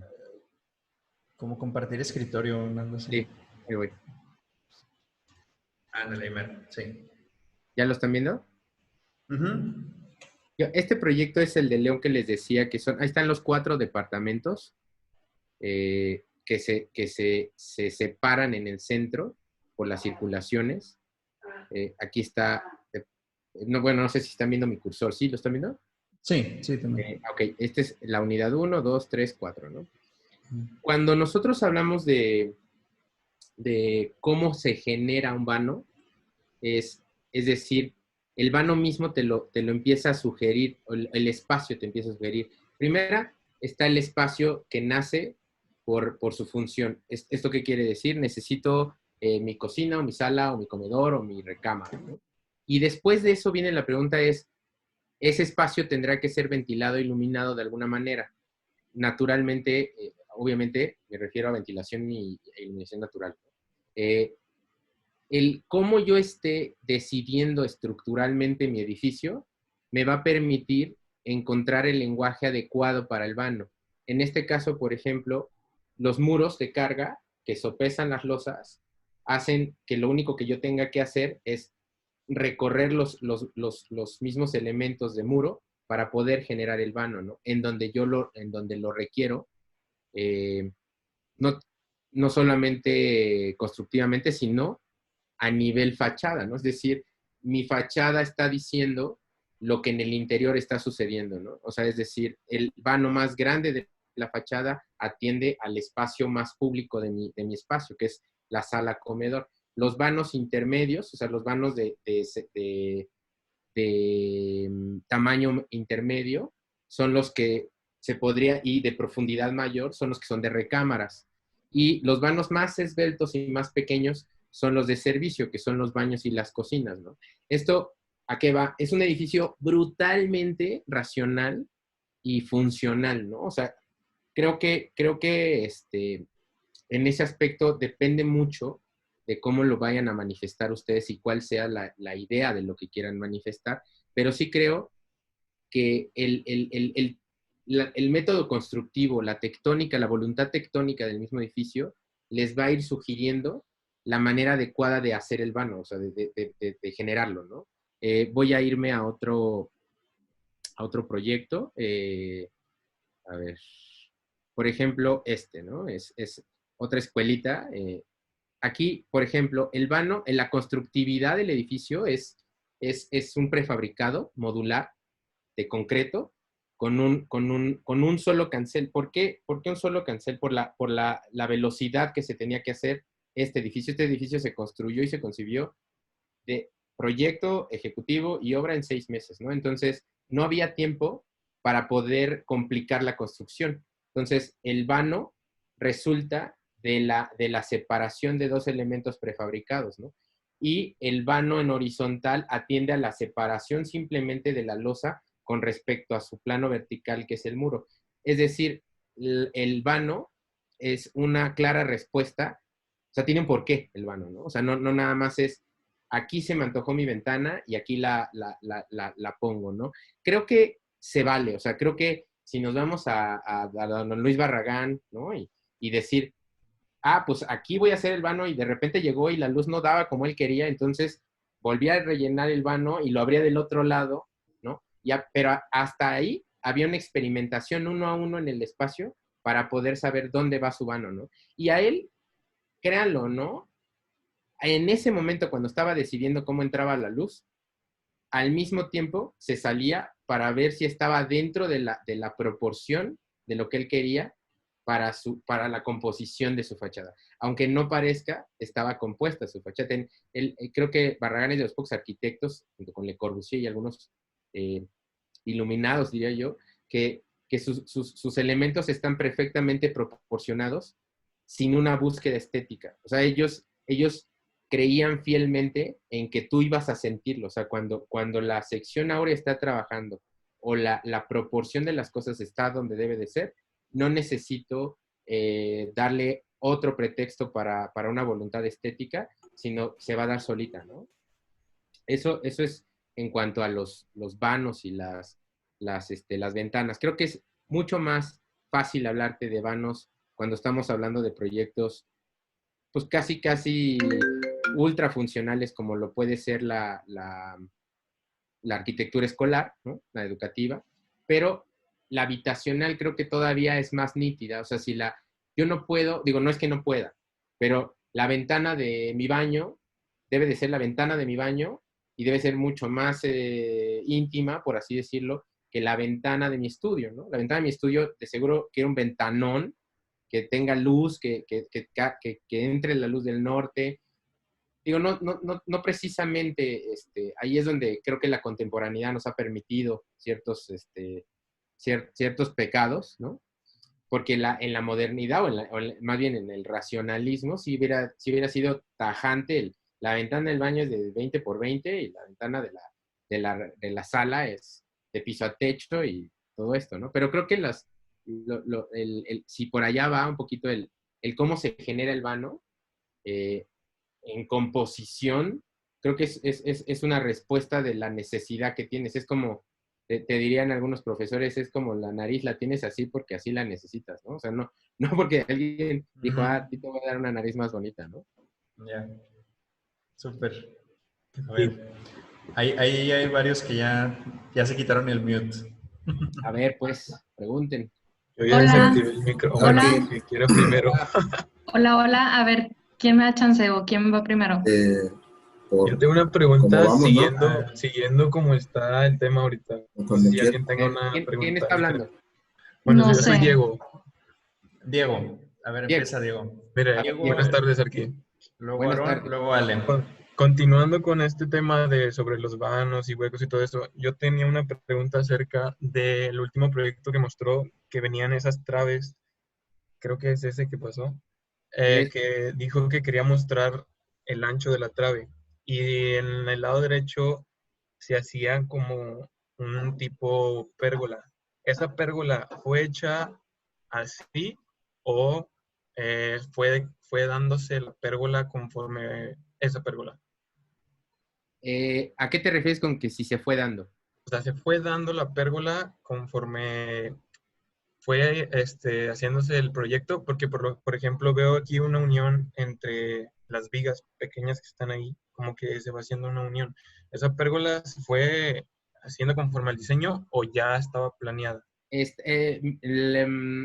Como compartir escritorio, andando así. Sí, ahí voy. Ándale, sí. ¿Ya lo están viendo? Ujú. Este proyecto es el de León que les decía que son, ahí están los 4 departamentos que se separan en el centro por las circulaciones. Aquí está, no, bueno, no sé si están viendo mi cursor, ¿sí? ¿Lo están viendo? Sí, sí, también. Ok, esta es la unidad 1, 2, 3, 4, ¿no? Cuando nosotros hablamos de cómo se genera un vano, es decir, el vano mismo te lo empieza a sugerir, el espacio te empieza a sugerir. Primera, está el espacio que nace por su función. ¿Esto qué quiere decir? Necesito mi cocina, o mi sala, o mi comedor, o mi recámara, ¿no? Y después de eso viene la pregunta ese espacio tendrá que ser ventilado, iluminado de alguna manera. Naturalmente, obviamente, me refiero a ventilación e iluminación natural. Eh, el cómo yo esté decidiendo estructuralmente mi edificio me va a permitir encontrar el lenguaje adecuado para el vano. En este caso, por ejemplo, los muros de carga que sopesan las losas hacen que lo único que yo tenga que hacer es recorrer los mismos elementos de muro para poder generar el vano, ¿no? En donde lo requiero, eh, no, no solamente constructivamente, sino a nivel fachada, ¿no? Es decir, mi fachada está diciendo lo que en el interior está sucediendo, ¿no? O sea, es decir, el vano más grande de la fachada atiende al espacio más público de mi espacio, que es la sala comedor. Los vanos intermedios, o sea, los vanos de tamaño intermedio, son los que se podría, y de profundidad mayor, son los que son de recámaras. Y los vanos más esbeltos y más pequeños son los de servicio, que son los baños y las cocinas, ¿no? Esto, ¿a qué va? Es un edificio brutalmente racional y funcional, ¿no? O sea, creo que en ese aspecto depende mucho de cómo lo vayan a manifestar ustedes y cuál sea la idea de lo que quieran manifestar, pero sí creo que el método constructivo, la tectónica, la voluntad tectónica del mismo edificio, les va a ir sugiriendo la manera adecuada de hacer el vano, o sea, de generarlo, ¿no? Voy a irme a otro proyecto. A ver, por ejemplo, ¿no? Es otra escuelita. Aquí, por ejemplo, el vano, en la constructividad del edificio es un prefabricado modular de concreto con un solo cancel. ¿Por qué? ¿Por qué un solo cancel? Por la velocidad que se tenía que hacer este edificio. Este edificio se construyó y se concibió de proyecto ejecutivo y obra en 6 meses, ¿no? Entonces, no había tiempo para poder complicar la construcción. Entonces, el vano resulta de la separación de 2 elementos prefabricados, ¿no? Y el vano en horizontal atiende a la separación simplemente de la losa con respecto a su plano vertical, que es el muro. Es decir, el vano es una clara respuesta, o sea, tiene un porqué el vano, ¿no? O sea, no nada más es aquí se me antojó mi ventana y aquí la pongo, ¿no? Creo que se vale, o sea, creo que si nos vamos a don Luis Barragán, ¿no? Y decir, pues aquí voy a hacer el vano y de repente llegó y la luz no daba como él quería, entonces volví a rellenar el vano y lo abría del otro lado, ¿no? Ya, pero hasta ahí había una experimentación uno a uno en el espacio para poder saber dónde va su vano, ¿no? Y a él, créanlo, ¿no? En ese momento, cuando estaba decidiendo cómo entraba la luz, al mismo tiempo se salía para ver si estaba dentro de la proporción de lo que él quería para la composición de su fachada. Aunque no parezca, estaba compuesta su fachada. Creo que Barragán es de los pocos arquitectos, junto con Le Corbusier y algunos eh, iluminados, diría yo, que sus elementos están perfectamente proporcionados sin una búsqueda estética. O sea, ellos creían fielmente en que tú ibas a sentirlo. O sea, cuando la sección áurea está trabajando o la proporción de las cosas está donde debe de ser, no necesito darle otro pretexto para una voluntad estética, sino se va a dar solita, ¿no? Eso es en cuanto a los vanos y las ventanas. Creo que es mucho más fácil hablarte de vanos cuando estamos hablando de proyectos, pues casi ultra funcionales, como lo puede ser la arquitectura escolar, ¿no? La educativa, pero la habitacional creo que todavía es más nítida. O sea, yo no puedo, digo, no es que no pueda, pero la ventana de mi baño debe de ser la ventana de mi baño y debe ser mucho más íntima, por así decirlo, que la ventana de mi estudio, ¿no? La ventana de mi estudio, de seguro, quiero un ventanón que tenga luz, que entre la luz del norte. Digo, no precisamente, ahí es donde creo que la contemporaneidad nos ha permitido ciertos pecados, ¿no? Porque en la modernidad, más bien en el racionalismo, si hubiera sido tajante, la ventana del baño es de 20 por 20 y la ventana de la sala es de piso a techo y todo esto, ¿no? Pero creo que si por allá va un poquito el cómo se genera el vano, en composición, creo que es una respuesta de la necesidad que tienes. Es como, te dirían algunos profesores, es como la nariz la tienes así porque así la necesitas, ¿no? O sea, no porque alguien dijo, a ti te voy a dar una nariz más bonita, ¿no? Ya, súper. A ver, ahí hay varios que ya se quitaron el mute. A ver, pues, pregunten. Yo ya Hola. desactivé el micro. Hola. Que quiero primero. Hola, hola. A ver, ¿quién me da chance o quién va primero? Yo tengo una pregunta vamos, ¿no? siguiendo como está el tema ahorita. No Cuando sé si alguien tenga ¿Quién, una quién pregunta está hablando? diferente. Bueno, No yo soy sé. Diego. Diego, a ver, Diego. empieza Diego. Mire, Diego, buenas tardes aquí. luego Buenas Aarón, tardes. luego Ale. Continuando con este tema sobre los vanos y huecos y todo eso, yo tenía una pregunta acerca del último proyecto que mostró que venían esas traves, creo que es ese que pasó, que dijo que quería mostrar el ancho de la trave y en el lado derecho se hacía como un tipo pérgola. ¿Esa pérgola fue hecha así o fue dándose la pérgola conforme esa pérgola? ¿A qué te refieres con que si se fue dando? O sea, se fue dando la pérgola conforme fue haciéndose el proyecto, porque por ejemplo veo aquí una unión entre las vigas pequeñas que están ahí, como que se va haciendo una unión. ¿Esa pérgola se fue haciendo conforme al diseño o ya estaba planeada? En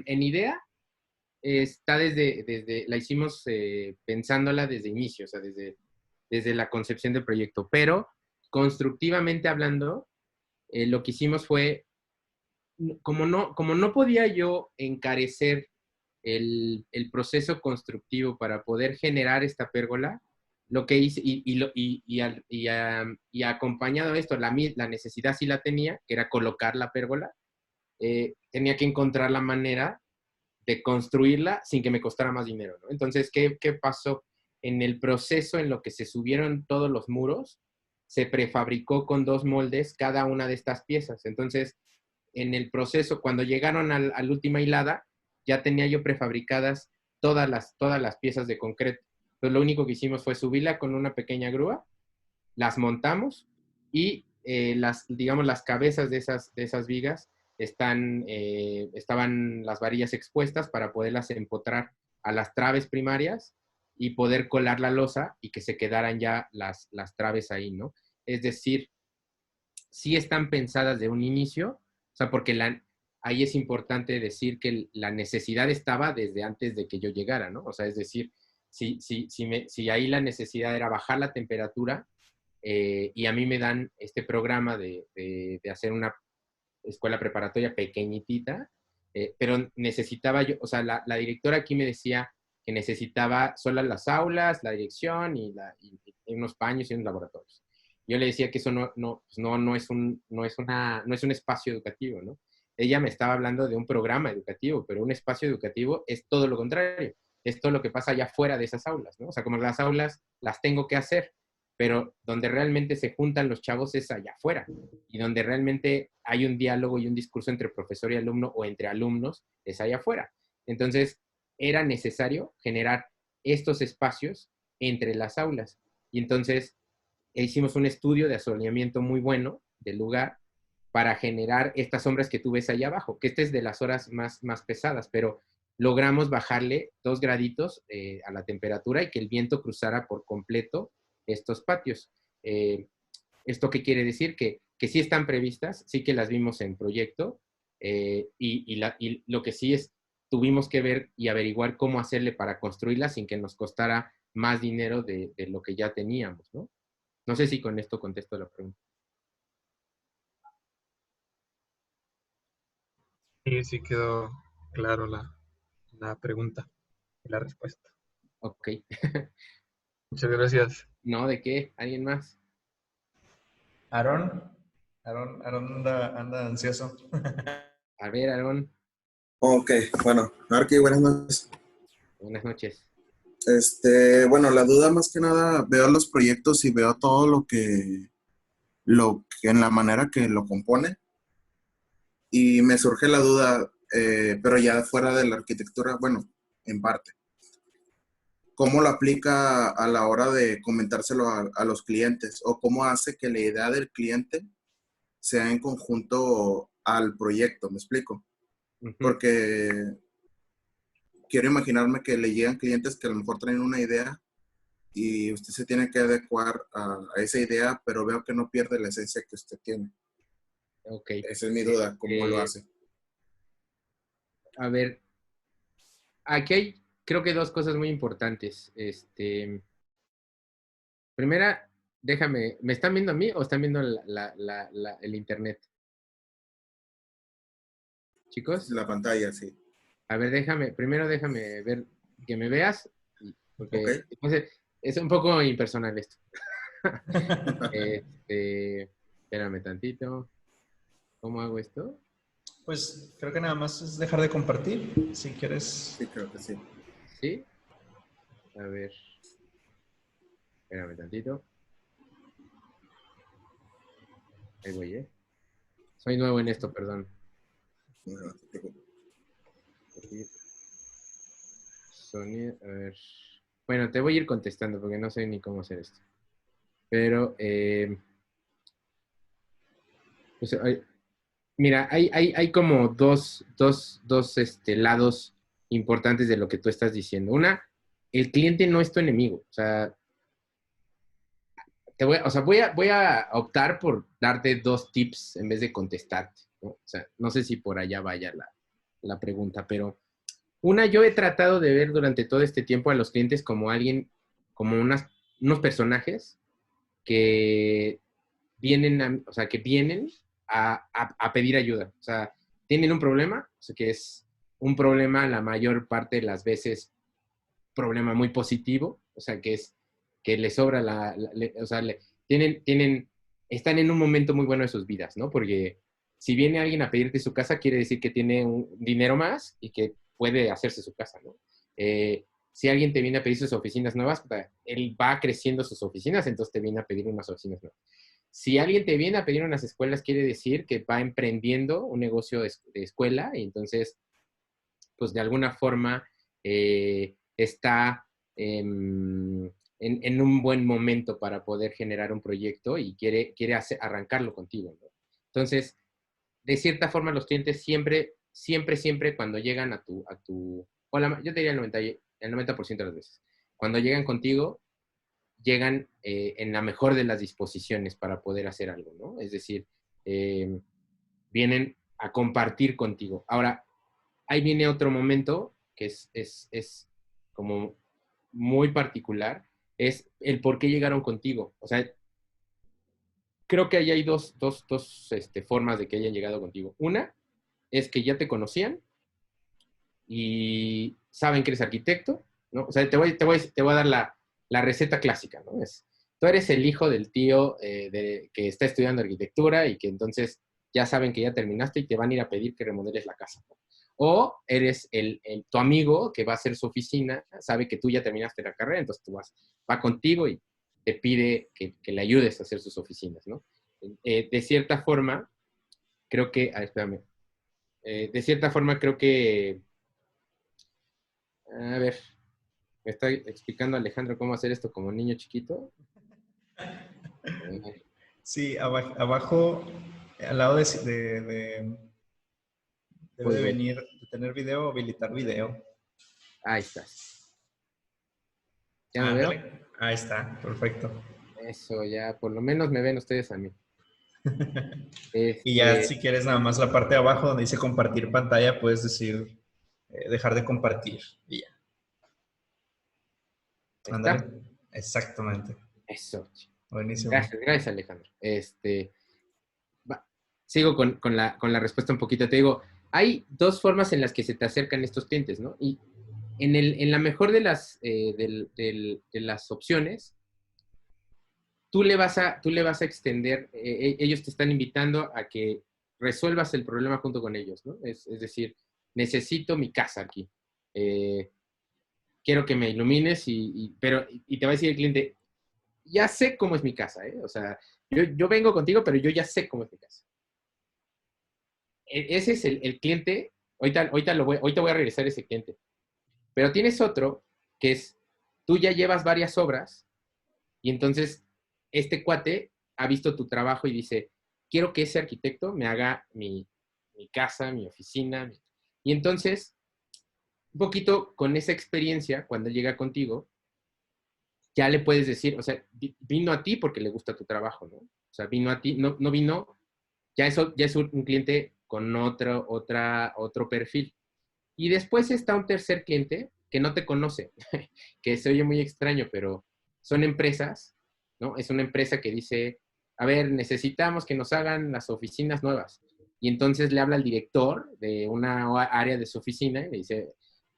idea, está la hicimos pensándola desde inicio, o sea, desde la concepción del proyecto, pero constructivamente hablando, lo que hicimos fue, como no podía yo encarecer el proceso constructivo para poder generar esta pérgola, lo que hice, y acompañado a esto, la necesidad sí la tenía, que era colocar la pérgola, tenía que encontrar la manera de construirla sin que me costara más dinero, ¿no? Entonces, ¿qué pasó? En el proceso en lo que se subieron todos los muros, se prefabricó con 2 moldes cada una de estas piezas. Entonces, en el proceso, cuando llegaron a la última hilada, ya tenía yo prefabricadas todas las piezas de concreto. Entonces, lo único que hicimos fue subirla con una pequeña grúa, las montamos y digamos, las cabezas de esas vigas estaban las varillas expuestas para poderlas empotrar a las traves primarias y poder colar la losa y que se quedaran ya las traves ahí, ¿no? Es decir, sí están pensadas de un inicio, o sea, porque ahí es importante decir que la necesidad estaba desde antes de que yo llegara, ¿no? O sea, es decir, si ahí la necesidad era bajar la temperatura, y a mí me dan este programa de hacer una escuela preparatoria pequeñitita, pero necesitaba yo, o sea, la directora aquí me decía que necesitaba solo las aulas, la dirección y unos baños y unos laboratorios. Yo le decía que eso no es un espacio educativo, ¿no? Ella me estaba hablando de un programa educativo, pero un espacio educativo es todo lo contrario, es todo lo que pasa allá fuera de esas aulas, ¿no? O sea, como las aulas las tengo que hacer, pero donde realmente se juntan los chavos es allá afuera, y donde realmente hay un diálogo y un discurso entre profesor y alumno o entre alumnos es allá afuera. Entonces, era necesario generar estos espacios entre las aulas. Y entonces hicimos un estudio de asoleamiento muy bueno del lugar para generar estas sombras que tú ves allá abajo, que este es de las horas más pesadas, pero logramos bajarle 2 graditos a la temperatura y que el viento cruzara por completo estos patios. ¿Esto qué quiere decir? Que que sí están previstas, sí que las vimos en proyecto, y lo que sí es, tuvimos que ver y averiguar cómo hacerle para construirlas sin que nos costara más dinero de lo que ya teníamos, ¿no? No sé si con esto contesto la pregunta. Sí, sí quedó claro la pregunta y la respuesta. Ok. Muchas gracias. No, ¿de qué? ¿Alguien más? Aaron, Aaron anda ansioso. A ver, Aarón, Ok, bueno, Arqui, buenas noches. buenas noches. Bueno, la duda más que nada, veo los proyectos y veo todo lo que en la manera que lo compone y me surge la duda, pero ya fuera de la arquitectura, bueno, en parte, ¿cómo lo aplica a la hora de comentárselo a los clientes o cómo hace que la idea del cliente sea en conjunto al proyecto? ¿Me explico? Ujú. Porque quiero imaginarme que le llegan clientes que a lo mejor traen una idea y usted se tiene que adecuar a esa idea, pero veo que no pierde la esencia que usted tiene. Ok. Esa es mi duda, ¿cómo lo hace? A ver, aquí hay, creo que dos cosas muy importantes. Primera, déjame, ¿me están viendo a mí o están viendo el internet? Chicos, La pantalla, sí. a ver, primero déjame ver que me veas, Ok. porque entonces, es un poco impersonal esto. Espérame tantito. ¿Cómo hago esto? Pues creo que nada más es dejar de compartir, si quieres. Sí, creo que sí. ¿Sí? A ver, espérame tantito. Ahí voy, ¿eh? Soy nuevo en esto, perdón. No te preocupes. Aquí, Sonia, a ver. Bueno, te voy a ir contestando porque no sé ni cómo hacer esto. Pero, pues, mira, hay como dos lados importantes de lo que tú estás diciendo. Una, el cliente no es tu enemigo. O sea, voy a optar por darte dos tips en vez de contestarte, ¿no? O sea, no sé si por allá vaya la pregunta, pero una, yo he tratado de ver durante todo este tiempo a los clientes como alguien, como unos personajes que vienen que vienen a pedir ayuda. O sea, tienen un problema, o sea, que es un problema la mayor parte de las veces, problema muy positivo, o sea, que es que les sobra o sea, están en un momento muy bueno de sus vidas, ¿no? Porque si viene alguien a pedirte su casa, quiere decir que tiene un dinero más y que puede hacerse su casa, ¿no? Si alguien te viene a pedir sus oficinas nuevas, él va creciendo sus oficinas, entonces te viene a pedir unas oficinas nuevas. Si alguien te viene a pedir unas escuelas, quiere decir que va emprendiendo un negocio de escuela y entonces, pues de alguna forma está en un buen momento para poder generar un proyecto y quiere arrancarlo contigo, ¿no? Entonces, de cierta forma, los clientes siempre cuando llegan yo te diría el 90% de las veces, cuando llegan contigo, llegan en la mejor de las disposiciones para poder hacer algo, ¿no? Es decir, vienen a compartir contigo. Ahora, ahí viene otro momento que es como muy particular, es el por qué llegaron contigo. O sea, creo que ahí hay dos formas de que hayan llegado contigo. Una es que ya te conocían y saben que eres arquitecto, ¿no? O sea, te voy a dar la receta clásica, ¿no? Tú eres el hijo del tío que está estudiando arquitectura y que entonces ya saben que ya terminaste y te van a ir a pedir que remodeles la casa, ¿no? O eres tu amigo que va a hacer su oficina, sabe que tú ya terminaste la carrera, entonces va contigo y te pide que le ayudes a hacer sus oficinas, ¿no? De cierta forma, creo que, espérame, de cierta forma creo que, a ver, me está explicando Alejandro cómo hacer esto como niño chiquito. Sí, abajo, al lado debe Voy, de voy. venir, de tener video, habilitar video. Ahí estás. ¿Ya me veo? Ándale, ahí está, perfecto. Eso, ya, por lo menos me ven ustedes a mí. Y ya Este, si quieres nada más la parte de abajo donde dice compartir pantalla, puedes decir dejar de compartir. Y ya. ahí Ándale. está. Exactamente. Eso. Buenísimo. Gracias, Alejandro. Va, sigo con la respuesta un poquito. Te digo, hay dos formas en las que se te acercan estos clientes, ¿no? Y en la mejor de las opciones, tú le vas a extender, ellos te están invitando a que resuelvas el problema junto con ellos, ¿no? Es decir, necesito mi casa aquí. Eh, quiero que me ilumines, y te va a decir el cliente, ya sé cómo es mi casa, ¿eh? O sea, yo vengo contigo, pero yo ya sé cómo es mi casa. Ese es el cliente. Ahorita voy a regresar a ese cliente. Pero tienes otro que es, tú ya llevas varias obras y entonces este cuate ha visto tu trabajo y dice, quiero que ese arquitecto me haga mi casa, mi oficina. Y entonces, un poquito con esa experiencia, cuando llega contigo, ya le puedes decir, o sea, vino a ti porque le gusta tu trabajo, ¿no? O sea, vino a ti, no vino, ya es un cliente con otro perfil. Y después está un tercer cliente que no te conoce, que se oye muy extraño, pero son empresas, ¿no? Es una empresa que dice, a ver, necesitamos que nos hagan las oficinas nuevas. Y entonces le habla al director de una área de su oficina y le dice,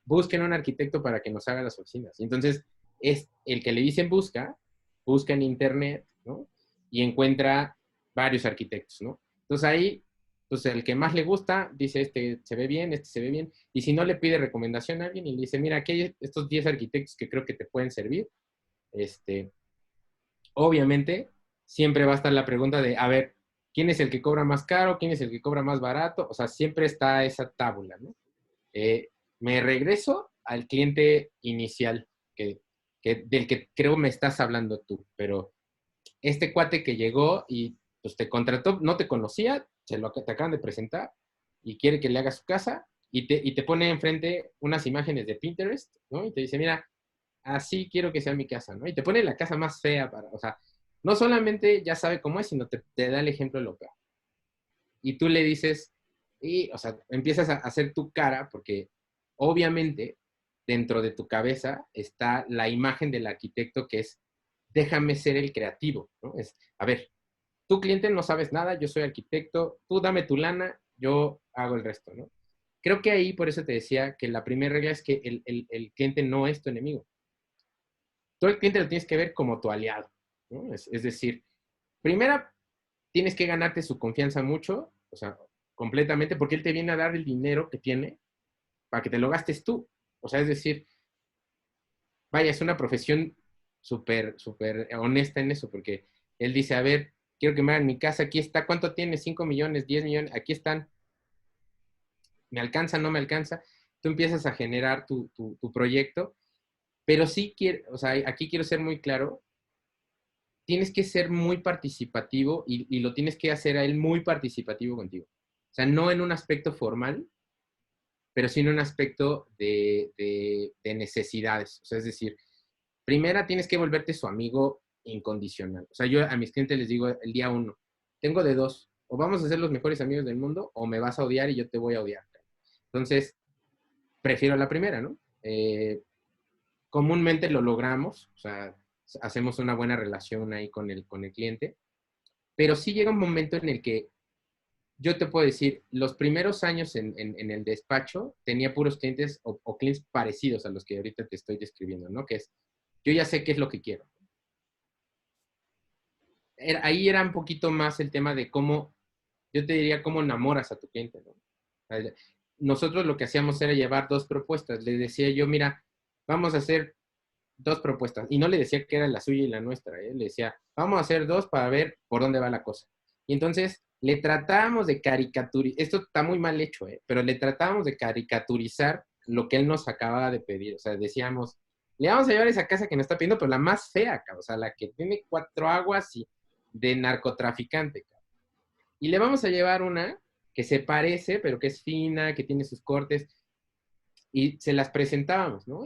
busquen un arquitecto para que nos haga las oficinas. Y entonces es el que le dicen busca en internet, ¿no? Y encuentra varios arquitectos, ¿no? Entonces ahí, pues el que más le gusta dice, este se ve bien, este se ve bien, y si no le pide recomendación a alguien y le dice, mira, aquí hay estos 10 arquitectos que creo que te pueden servir. Obviamente, siempre va a estar la pregunta de, a ver, ¿quién es el que cobra más caro? ¿Quién es el que cobra más barato? O sea, siempre está esa tábula, ¿no? Eh, me regreso al cliente inicial, del que creo me estás hablando tú, pero este cuate que llegó y pues te contrató, no te conocía, te acaban de presentar y quiere que le hagas su casa y te pone enfrente unas imágenes de Pinterest, ¿no? Y te dice, mira, así quiero que sea mi casa, ¿no? Y te pone la casa más fea o sea, no solamente ya sabe cómo es, sino te da el ejemplo de lo peor. Y tú le dices, o sea, empiezas a hacer tu cara porque obviamente dentro de tu cabeza está la imagen del arquitecto que es, déjame ser el creativo, ¿no? Es, a ver, tú cliente no sabes nada, yo soy arquitecto, tú dame tu lana, yo hago el resto, ¿no? Creo que ahí, por eso te decía que la primera regla es que el cliente no es tu enemigo. Tú el cliente lo tienes que ver como tu aliado, ¿no? Es decir, primera, tienes que ganarte su confianza mucho, o sea, completamente, porque él te viene a dar el dinero que tiene para que te lo gastes tú. O sea, es decir, vaya, es una profesión súper, súper honesta en eso, porque él dice, a ver, quiero que me hagan mi casa, aquí está, ¿cuánto tiene? 5 millones, 10 millones, aquí están, ¿me alcanza, no me alcanza? Tú empiezas a generar tu proyecto, pero sí quiero, o sea, aquí quiero ser muy claro, tienes que ser muy participativo y lo tienes que hacer a él muy participativo contigo. O sea, no en un aspecto formal, pero sí en un aspecto de necesidades. O sea, es decir, primera tienes que volverte su amigo incondicional. O sea, yo a mis clientes les digo el día uno, tengo de dos, o vamos a ser los mejores amigos del mundo, o me vas a odiar y yo te voy a odiar. Entonces, prefiero la primera, ¿no? Comúnmente lo logramos, o sea, hacemos una buena relación ahí con el cliente, pero sí llega un momento en el que yo te puedo decir, los primeros años en el despacho tenía puros clientes o clientes parecidos a los que ahorita te estoy describiendo, ¿no? Que es, yo ya sé qué es lo que quiero. Ahí era un poquito más el tema de cómo, yo te diría, cómo enamoras a tu cliente, ¿no? Nosotros lo que hacíamos era llevar dos propuestas. Le decía yo, mira, vamos a hacer dos propuestas. Y no le decía que era la suya y la nuestra, ¿eh? Le decía, vamos a hacer dos para ver por dónde va la cosa. Y entonces le tratábamos de caricaturizar, esto está muy mal hecho, ¿eh? Pero le tratábamos de caricaturizar lo que él nos acababa de pedir. O sea, decíamos, le vamos a llevar esa casa que nos está pidiendo, pero la más fea, o sea, la que tiene 4 aguas y de narcotraficante. Y le vamos a llevar una que se parece, pero que es fina, que tiene sus cortes, y se las presentábamos, ¿no?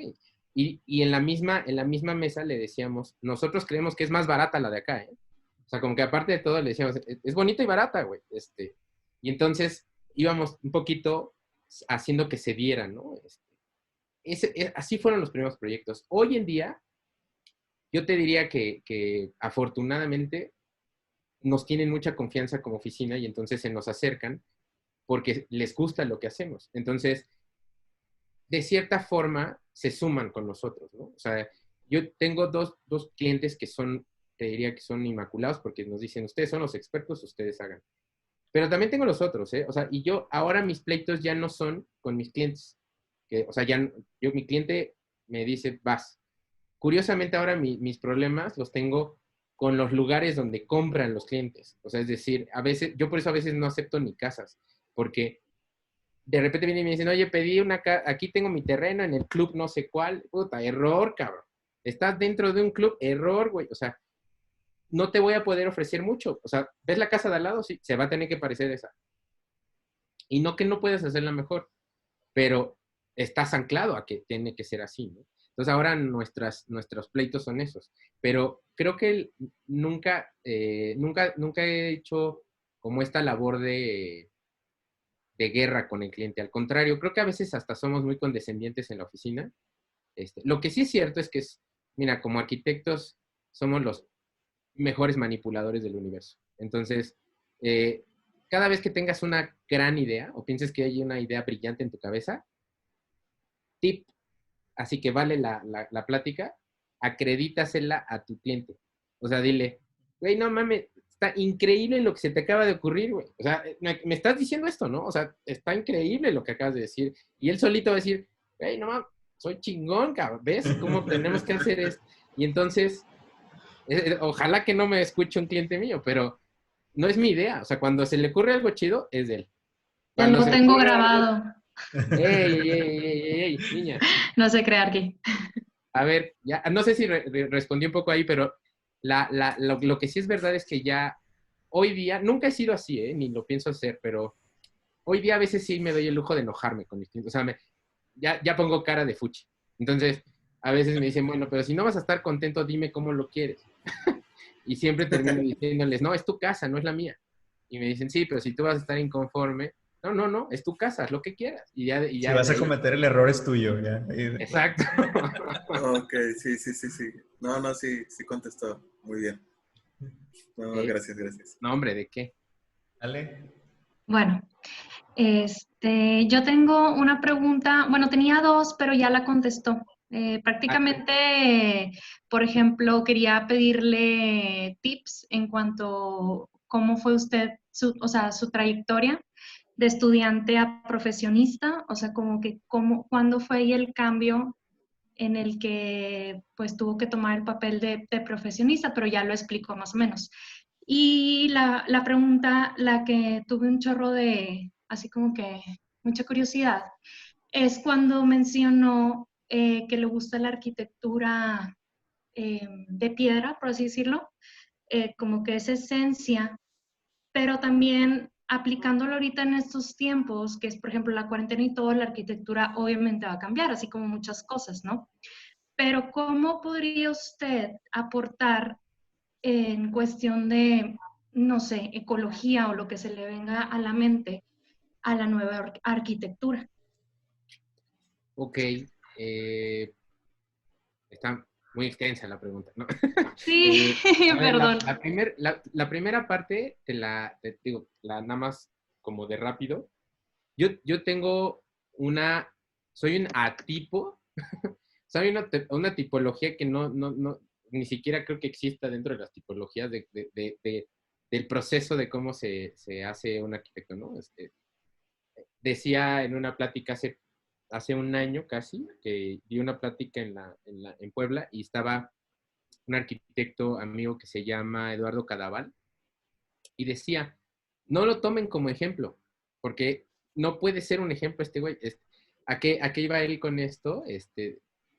Y en la misma mesa le decíamos, nosotros creemos que es más barata la de acá, ¿eh? O sea, como que aparte de todo le decíamos, es bonita y barata, güey. Y entonces íbamos un poquito haciendo que se diera, ¿no? Así fueron los primeros proyectos. Hoy en día, yo te diría que afortunadamente nos tienen mucha confianza como oficina y entonces se nos acercan porque les gusta lo que hacemos. Entonces, de cierta forma, se suman con nosotros, ¿no? O sea, yo tengo dos clientes que son, te diría que son inmaculados porque nos dicen, ustedes son los expertos, ustedes hagan. Pero también tengo los otros, ¿eh? O sea, y yo ahora mis pleitos ya no son con mis clientes. O sea, mi cliente me dice, vas. Curiosamente ahora mis problemas los tengo con los lugares donde compran los clientes. O sea, es decir, a veces, yo por eso a veces no acepto ni casas, porque de repente vienen y me dicen, oye, pedí una casa, aquí tengo mi terreno en el club no sé cuál. Puta, error, cabrón. Estás dentro de un club, error, güey. O sea, no te voy a poder ofrecer mucho. O sea, ¿ves la casa de al lado? Sí, se va a tener que parecer esa. Y no que no puedas hacerla mejor, pero estás anclado a que tiene que ser así, ¿no? Entonces ahora nuestros pleitos son esos. Pero creo que nunca he hecho como esta labor de guerra con el cliente. Al contrario, creo que a veces hasta somos muy condescendientes en la oficina. Lo que sí es cierto es que, mira, como arquitectos somos los mejores manipuladores del universo. Entonces, cada vez que tengas una gran idea o pienses que hay una idea brillante en tu cabeza, tip, así que vale la plática, acredítasela a tu cliente. O sea, dile, güey, no mames, está increíble lo que se te acaba de ocurrir, güey. O sea, me estás diciendo esto, ¿no? O sea, está increíble lo que acabas de decir. Y él solito va a decir, güey, no mames, soy chingón, cabrón. ¿Ves cómo tenemos que hacer esto? Y entonces, ojalá que no me escuche un cliente mío, pero no es mi idea. O sea, cuando se le ocurre algo chido, es de él. Ya Cuando lo se le tengo ocurre algo, grabado. ey, niña. No sé crear aquí. A ver, ya, no sé si respondí un poco ahí, pero lo que sí es verdad es que ya hoy día, nunca he sido así, ni lo pienso hacer, pero hoy día a veces sí me doy el lujo de enojarme con mis clientes. O sea, ya pongo cara de fuchi. Entonces, a veces me dicen, bueno, pero si no vas a estar contento, dime cómo lo quieres. Y siempre termino diciéndoles, no, es tu casa, no es la mía. Y me dicen, sí, pero si tú vas a estar inconforme, no, es tu casa, haz lo que quieras. Y ya Si vas de a ahí. cometer el error es tuyo, ya. Exacto. Ok, sí. No, sí contestó. Muy bien. No, gracias. No, hombre, ¿de qué? ¿Ale? Bueno, yo tengo una pregunta, bueno, tenía dos, pero ya la contestó. Prácticamente, por ejemplo, quería pedirle tips en cuanto cómo fue usted, o sea, su trayectoria de estudiante a profesionista, o sea, como que cuándo fue ahí el cambio en el que pues tuvo que tomar el papel de profesionista, pero ya lo explicó más o menos. Y la pregunta, la que tuve un chorro de, así como que mucha curiosidad, es cuando mencionó que le gusta la arquitectura de piedra, por así decirlo, como que es esencia, pero también aplicándolo ahorita en estos tiempos, que es por ejemplo la cuarentena y todo, la arquitectura obviamente va a cambiar, así como muchas cosas, ¿no? Pero ¿cómo podría usted aportar en cuestión de, no sé, ecología o lo que se le venga a la mente a la nueva arquitectura? Ok, está muy extensa la pregunta, ¿no? Sí, A ver, perdón. la primera parte, te digo, nada más como de rápido. Yo tengo soy un atipo, soy una tipología que no, ni siquiera creo que exista dentro de las tipologías del proceso de cómo se hace un arquitecto, ¿no? Decía en una plática hace un año casi, que di una plática en Puebla y estaba un arquitecto amigo que se llama Eduardo Cadaval y decía, no lo tomen como ejemplo, porque no puede ser un ejemplo este güey. ¿A qué iba él con esto?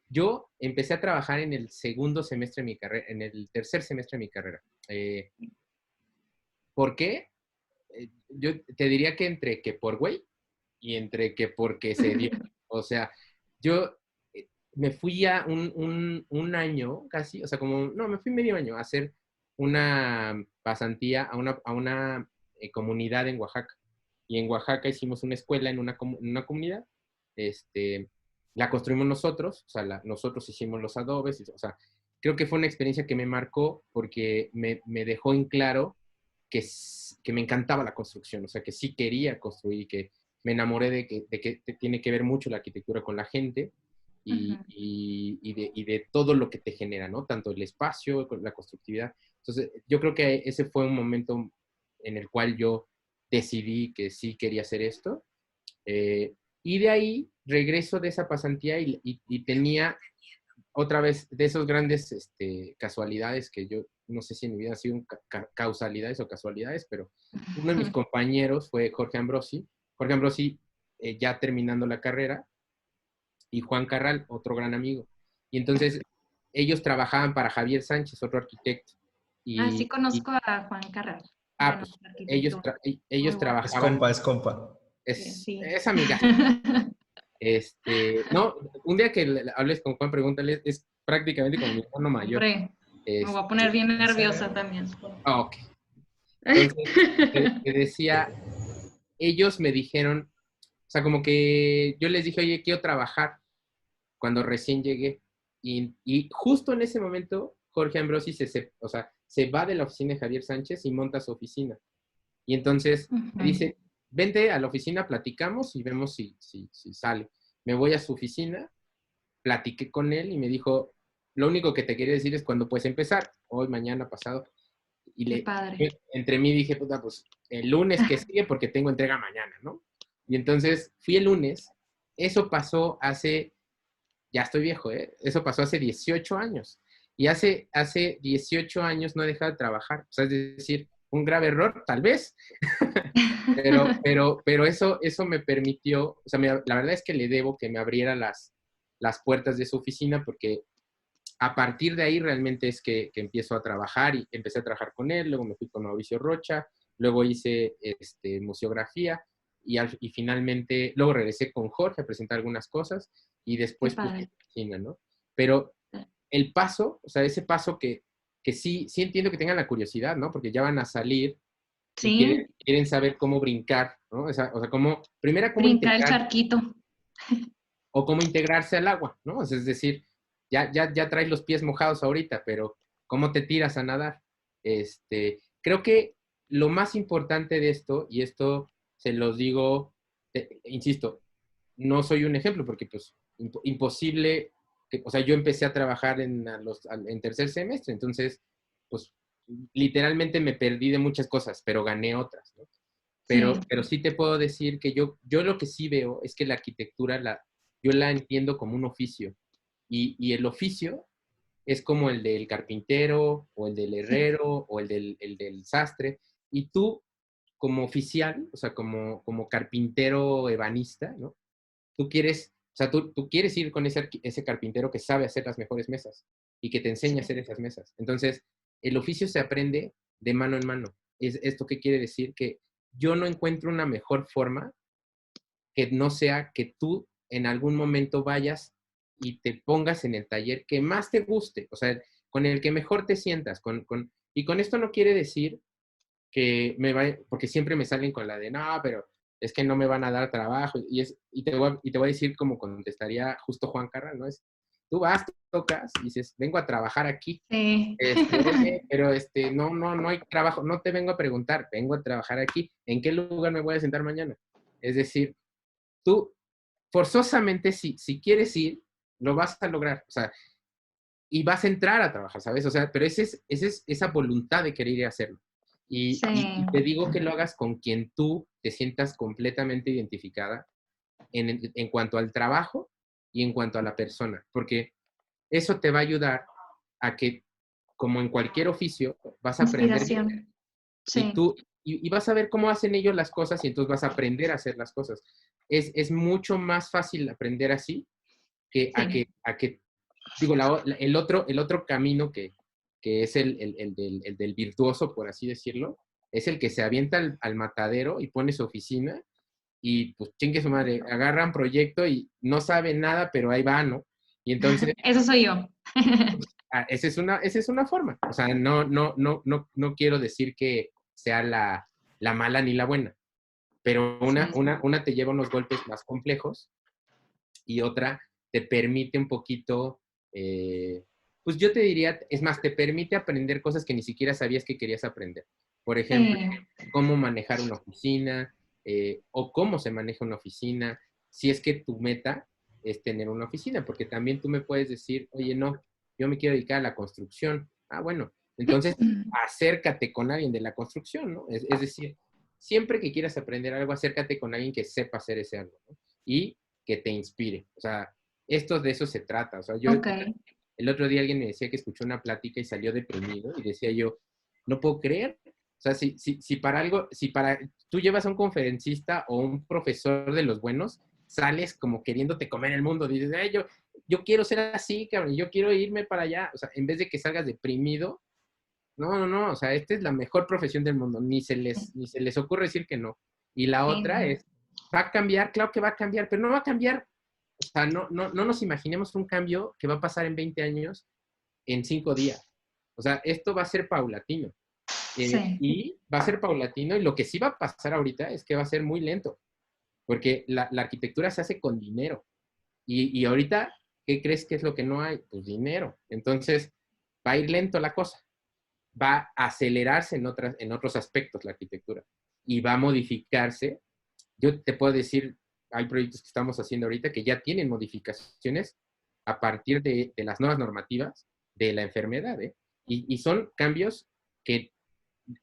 Yo empecé a trabajar en el segundo semestre de mi carrera, en el tercer semestre de mi carrera. ¿Por qué? Yo te diría que entre que por güey y entre que porque se dio. O sea, yo me fui a un año casi, o sea, me fui medio año a hacer una pasantía a una comunidad en Oaxaca. Y en Oaxaca hicimos una escuela en una comunidad. La construimos nosotros, o sea, nosotros hicimos los adobes. O sea, creo que fue una experiencia que me marcó porque me dejó en claro que me encantaba la construcción, o sea, que sí quería construir, que me enamoré de que tiene que ver mucho la arquitectura con la gente y de todo lo que te genera, ¿no? Tanto el espacio, la constructividad. Entonces, yo creo que ese fue un momento en el cual yo decidí que sí quería hacer esto. Y de ahí regreso de esa pasantía y tenía otra vez de esos grandes casualidades que yo no sé si en mi vida han sido causalidades o casualidades, pero uno de mis compañeros fue Jorge Ambrosi. Jorge Ambrosi ya terminando la carrera y Juan Carral, otro gran amigo. Y entonces ellos trabajaban para Javier Sánchez, otro arquitecto. Sí conozco a Juan Carral. Pues ellos trabajaban. Es compa. Es amiga. No, un día que hables con Juan, pregúntale, es prácticamente como mi hermano mayor. Hombre, me voy a poner bien nerviosa también. Ok. Entonces, te decía, ellos me dijeron, o sea, como que yo les dije, oye, quiero trabajar cuando recién llegué. Y justo en ese momento, Jorge Ambrosi se va de la oficina de Javier Sánchez y monta su oficina. Y entonces me dice, vente a la oficina, platicamos y vemos si sale. Me voy a su oficina, platiqué con él y me dijo, lo único que te quería decir es cuándo puedes empezar, hoy, mañana, pasado. Y entre mí dije, puta, pues el lunes que sigue porque tengo entrega mañana, ¿no? Y entonces fui el lunes, eso pasó ya estoy viejo, eso pasó hace 18 años. Y hace 18 años no he dejado de trabajar, o sea, es decir, un grave error, tal vez, pero eso me permitió, o sea, la verdad es que le debo que me abriera las puertas de su oficina porque a partir de ahí realmente es que empiezo a trabajar y empecé a trabajar con él, luego me fui con Mauricio Rocha, luego hice museografía y finalmente, luego regresé con Jorge a presentar algunas cosas y después pues la oficina, ¿no? Pero el paso, o sea, ese paso que sí entiendo que tengan la curiosidad, ¿no? Porque ya van a salir y quieren saber cómo brincar, ¿no? O sea, cómo brincar el charquito. O cómo integrarse al agua, ¿no? O sea, es decir, ya traes los pies mojados ahorita, pero ¿cómo te tiras a nadar? Creo que lo más importante de esto, y esto se los digo, insisto, no soy un ejemplo porque pues imposible, o sea, yo empecé a trabajar en tercer semestre, entonces, pues literalmente me perdí de muchas cosas, pero gané otras, ¿no? Pero sí te puedo decir que yo lo que sí veo es que la arquitectura yo la entiendo como un oficio. Y el oficio es como el del carpintero, o el del herrero, o el del sastre. Y tú, como oficial, o sea, como carpintero ebanista, ¿no? Tú quieres ir con ese carpintero que sabe hacer las mejores mesas y que te enseña a hacer esas mesas. Entonces, el oficio se aprende de mano en mano. ¿Esto qué quiere decir? Que yo no encuentro una mejor forma que no sea que tú en algún momento vayas y te pongas en el taller que más te guste, o sea, con el que mejor te sientas. Y con esto no quiere decir que porque siempre me salen con la de, no, pero es que no me van a dar trabajo. Y te voy a decir como contestaría justo Juan Carral, ¿no? Tú vas, tocas y dices, vengo a trabajar aquí. Sí. Pero no hay trabajo, no te vengo a preguntar, vengo a trabajar aquí. ¿En qué lugar me voy a sentar mañana? Es decir, tú forzosamente, si quieres ir, lo vas a lograr, o sea, y vas a entrar a trabajar, ¿sabes? O sea, pero es esa voluntad de querer ir a hacerlo. Y te digo que lo hagas con quien tú te sientas completamente identificada en cuanto al trabajo y en cuanto a la persona, porque eso te va a ayudar a que, como en cualquier oficio, vas a aprender. Sí. Y vas a ver cómo hacen ellos las cosas y entonces vas a aprender a hacer las cosas. Es mucho más fácil aprender así que a que digo, el otro camino que es el del virtuoso, por así decirlo, es el que se avienta al matadero y pone su oficina y pues chingue su madre, agarran proyecto y no sabe nada, pero ahí va, ¿no? Y entonces... Eso soy yo. esa es una forma. O sea, no quiero decir que sea la mala ni la buena, pero una te lleva unos golpes más complejos y otra te permite un poquito, pues yo te diría, es más, te permite aprender cosas que ni siquiera sabías que querías aprender. Por ejemplo, cómo manejar una oficina, o cómo se maneja una oficina, si es que tu meta es tener una oficina, porque también tú me puedes decir, oye, no, yo me quiero dedicar a la construcción. Ah, bueno, entonces acércate con alguien de la construcción, ¿no? Es decir, siempre que quieras aprender algo, acércate con alguien que sepa hacer ese algo, ¿no? Y que te inspire. O sea, de eso se trata. O sea, el otro día alguien me decía que escuchó una plática y salió deprimido y decía yo, no puedo creer. O sea, si para tú llevas a un conferencista o un profesor de los buenos, sales como queriéndote comer el mundo. Dices, ay, yo quiero ser así, cabrón, yo quiero irme para allá. O sea, en vez de que salgas deprimido, no. O sea, esta es la mejor profesión del mundo. Ni se les ocurre decir que no. Y la otra es, ¿va a cambiar? Claro que va a cambiar, pero no va a cambiar. O sea, no nos imaginemos un cambio que va a pasar en 20 años, en 5 días. O sea, esto va a ser paulatino. Y va a ser paulatino, y lo que sí va a pasar ahorita es que va a ser muy lento, porque la arquitectura se hace con dinero. Y ahorita, ¿qué crees que es lo que no hay? Pues dinero. Entonces, va a ir lento la cosa. Va a acelerarse en otros aspectos la arquitectura. Y va a modificarse. Yo te puedo decir, hay proyectos que estamos haciendo ahorita que ya tienen modificaciones a partir de las nuevas normativas de la enfermedad, ¿eh? Y son cambios que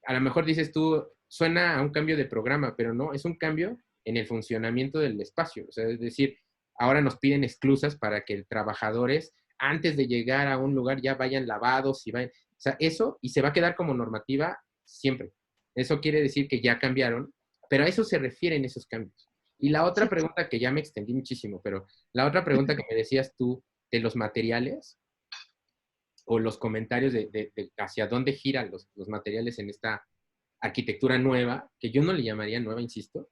a lo mejor dices tú, suena a un cambio de programa, pero no, es un cambio en el funcionamiento del espacio. O sea, es decir, ahora nos piden esclusas para que trabajadores, antes de llegar a un lugar, ya vayan lavados y vayan. O sea, eso, y se va a quedar como normativa siempre. Eso quiere decir que ya cambiaron, pero a eso se refieren esos cambios. Y la otra pregunta, que ya me extendí muchísimo, pero la otra pregunta que me decías tú de los materiales, o los comentarios de hacia dónde giran los materiales en esta arquitectura nueva, que yo no le llamaría nueva, insisto,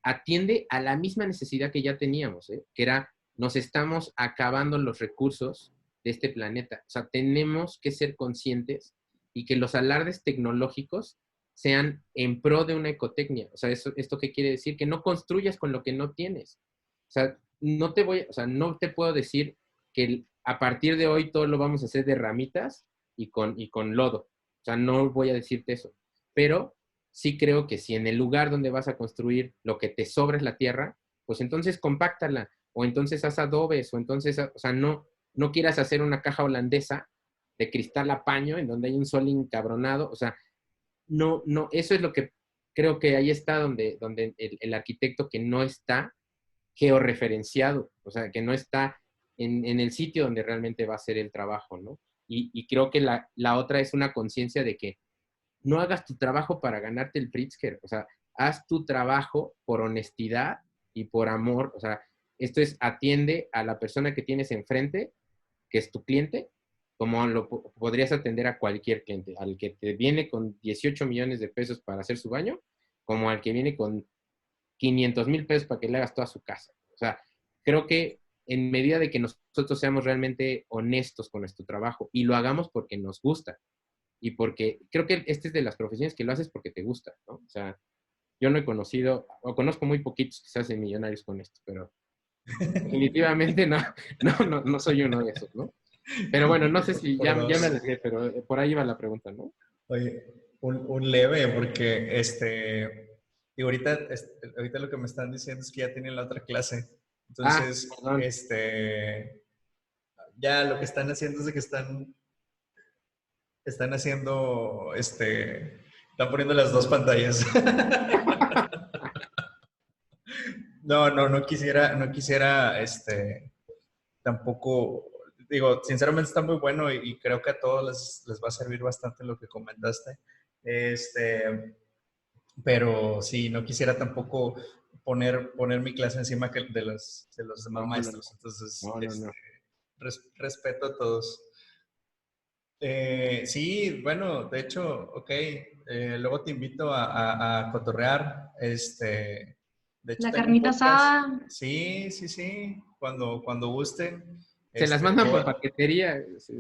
atiende a la misma necesidad que ya teníamos, que era, nos estamos acabando los recursos de este planeta. O sea, tenemos que ser conscientes y que los alardes tecnológicos sean en pro de una ecotecnia. O sea, ¿esto qué quiere decir? Que no construyas con lo que no tienes. O sea, no te puedo decir que a partir de hoy todo lo vamos a hacer de ramitas y con lodo. O sea, no voy a decirte eso. Pero sí creo que si en el lugar donde vas a construir lo que te sobra es la tierra, pues entonces compáctala, o entonces haz adobes, o entonces, o sea, no quieras hacer una caja holandesa de cristal a paño en donde hay un sol encabronado. O sea, no, eso es lo que creo que ahí está donde el arquitecto que no está georreferenciado, o sea, que no está en el sitio donde realmente va a ser el trabajo, ¿no? Y creo que la otra es una conciencia de que no hagas tu trabajo para ganarte el Pritzker. O sea, haz tu trabajo por honestidad y por amor. O sea, esto es, atiende a la persona que tienes enfrente, que es tu cliente, como lo podrías atender a cualquier cliente, al que te viene con 18 millones de pesos para hacer su baño, como al que viene con 500,000 pesos para que le hagas toda su casa. O sea, creo que en medida de que nosotros seamos realmente honestos con nuestro trabajo y lo hagamos porque nos gusta, y porque creo que esta es de las profesiones que lo haces porque te gusta, ¿no? O sea, yo no he conocido, o conozco muy poquitos que se hacen millonarios con esto, pero definitivamente no soy uno de esos, ¿no? Pero bueno, no sé si ya me alargué, pero por ahí va la pregunta, ¿no? Oye, un leve, porque y ahorita lo que me están diciendo es que ya tienen la otra clase. Entonces, ya lo que están haciendo es de que están haciendo, están poniendo las dos pantallas. No quisiera, tampoco, digo, sinceramente está muy bueno y creo que a todos les va a servir bastante lo que comentaste. Pero sí, no quisiera tampoco poner mi clase encima de los demás maestros. Entonces, respeto a todos. Sí, bueno, de hecho, ok. Luego te invito a cotorrear. De hecho, La tengo un carnita podcast. asada. Sí. Cuando gusten. Se las mandan por paquetería. Sí.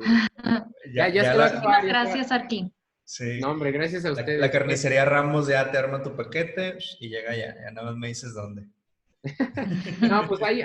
Ya se va a acabar. Gracias, Arqui. Sí. No, hombre, gracias a ustedes. La carnicería Ramos ya te arma tu paquete y llega ya nada más me dices dónde. No, pues ahí